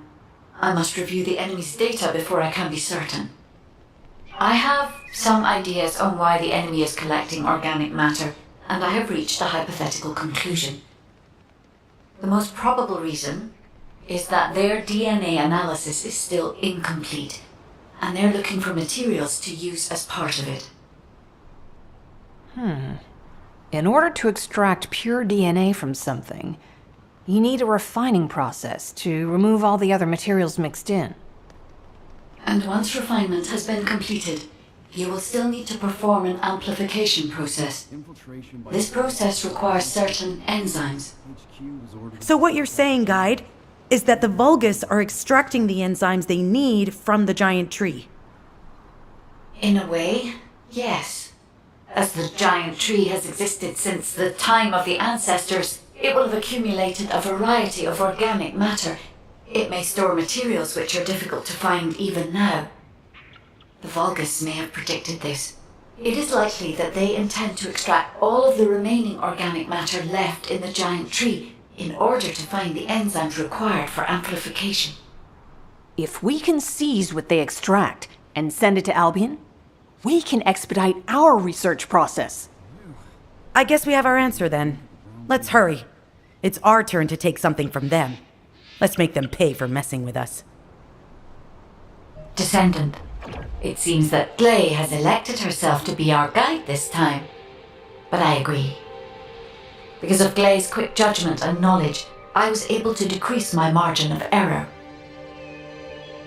E: I must review the enemy's data before I can be certain. I have some ideas on why the enemy is collecting organic matter, and I have reached a hypothetical conclusion. The most probable reason is that their DNA analysis is still incomplete, and they're looking for materials to use as part of it.
J: In order to extract pure DNA from something, you need a refining process to remove all the other materials mixed in.
E: And once refinement has been completed, you will still need to perform an amplification process. This process requires certain enzymes.
I: So what you're saying, Guide, is that the Vulgus are extracting the enzymes they need from the giant tree.
E: In a way, yes. As the giant tree has existed since the time of the ancestors, it will have accumulated a variety of organic matter. It may store materials which are difficult to find even now. The Vulgus may have predicted this. It is likely that they intend to extract all of the remaining organic matter left in the giant tree in order to find the enzymes required for amplification.
J: If we can seize what they extract and send it to Albion, we can expedite our research process.
I: I guess we have our answer then. Let's hurry. It's our turn to take something from them. Let's make them pay for messing with us.
E: Descendant, it seems that Gley has elected herself to be our guide this time. But I agree. Because of Gley's quick judgment and knowledge, I was able to decrease my margin of error.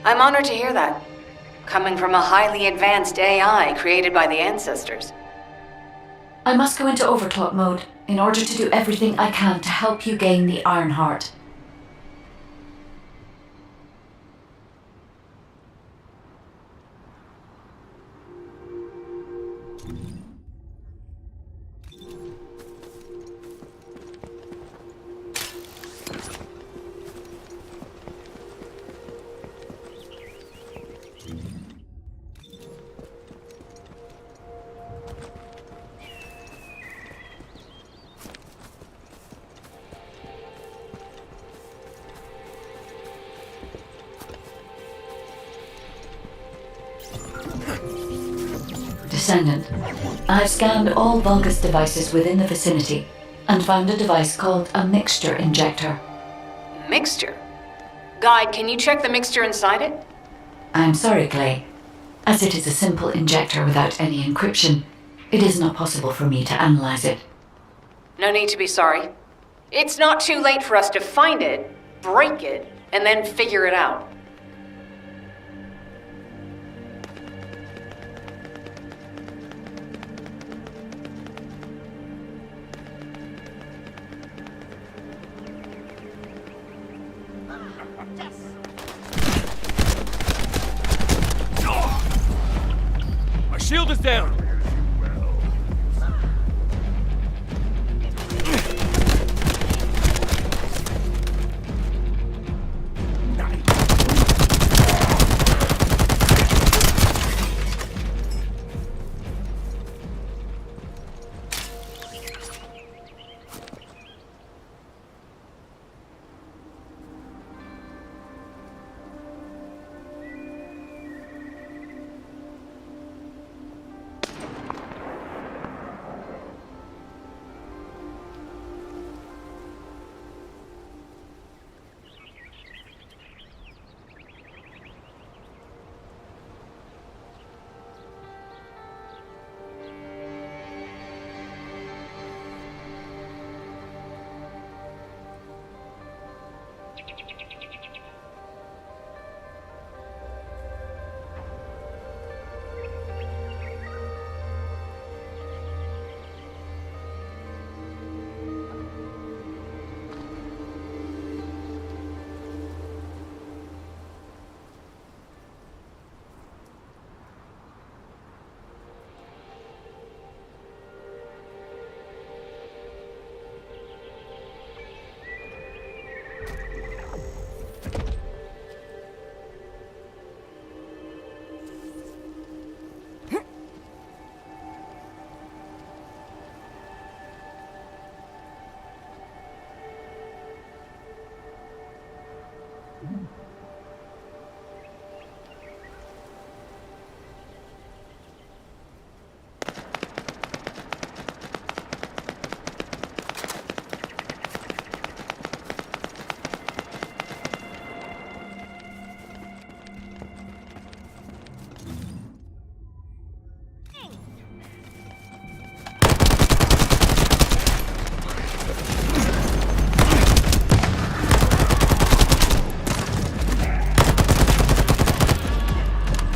H: I'm honored to hear that. Coming from a highly advanced AI created by the ancestors.
E: I must go into overclock mode in order to do everything I can to help you gain the Iron Heart. Descendant, I've scanned all Vulgus devices within the vicinity. and found a device called a mixture injector.
H: Mixture? Guide, can you check the mixture inside it?
E: I'm sorry, Clay. As it is a simple injector without any encryption, it is not possible for me to analyze it.
H: No need to be sorry. It's not too late for us to find it, break it, and then figure it out.
O: My shield is down!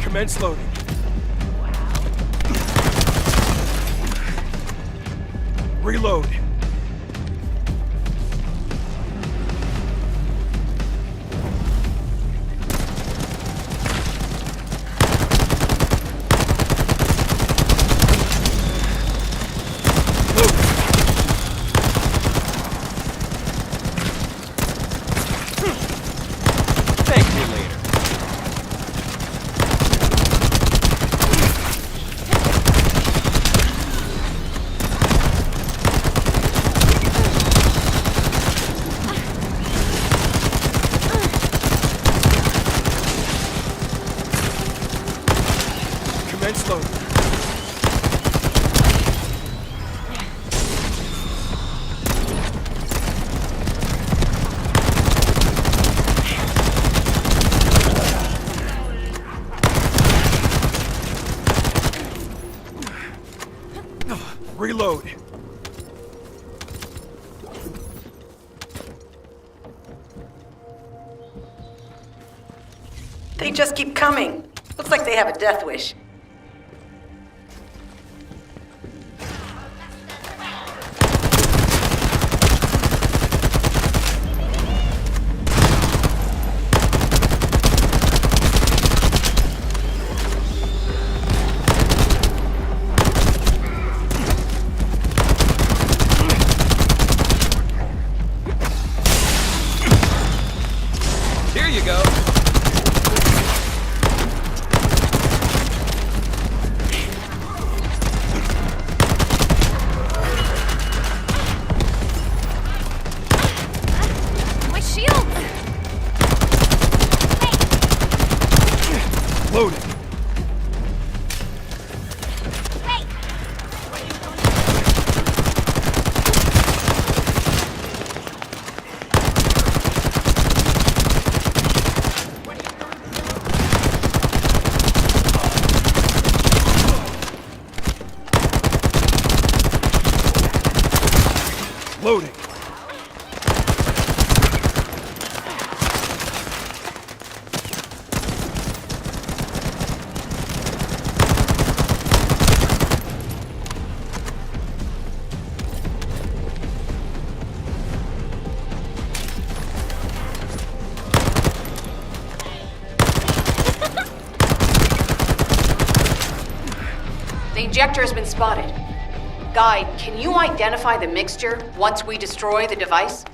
O: Commence loading. Reload. Thank you later. Commence loading. Reload.
G: They just keep coming. Looks like they have a death wish.
O: Here you go. Loading.
H: The injector has been spotted. Guide, can you identify the mixture once we destroy the device?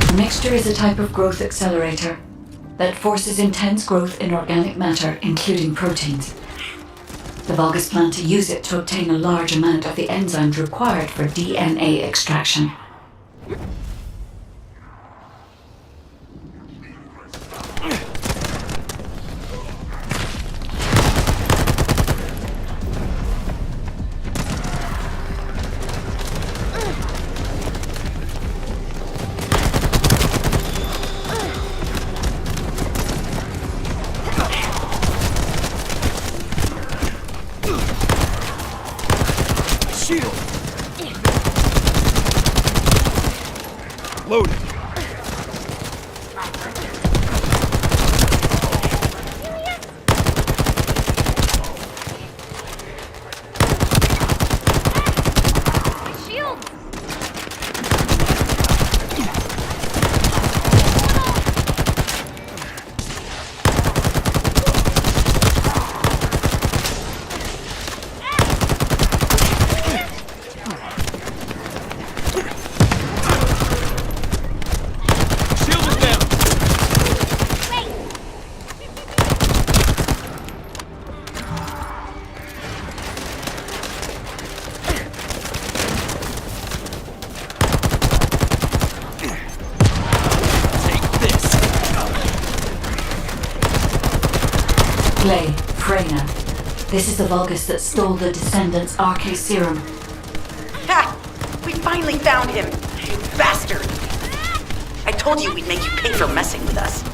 E: The mixture is a type of growth accelerator that forces intense growth in organic matter, including proteins. The Vulgus plan to use it to obtain a large amount of the enzymes required for DNA extraction.
O: Shield. Loading.
E: Glay, Freyna. This is the Vulgus that stole the Descendants' RK serum.
G: Ha! We finally found him! You bastard! I told you we'd make you pay for messing with us.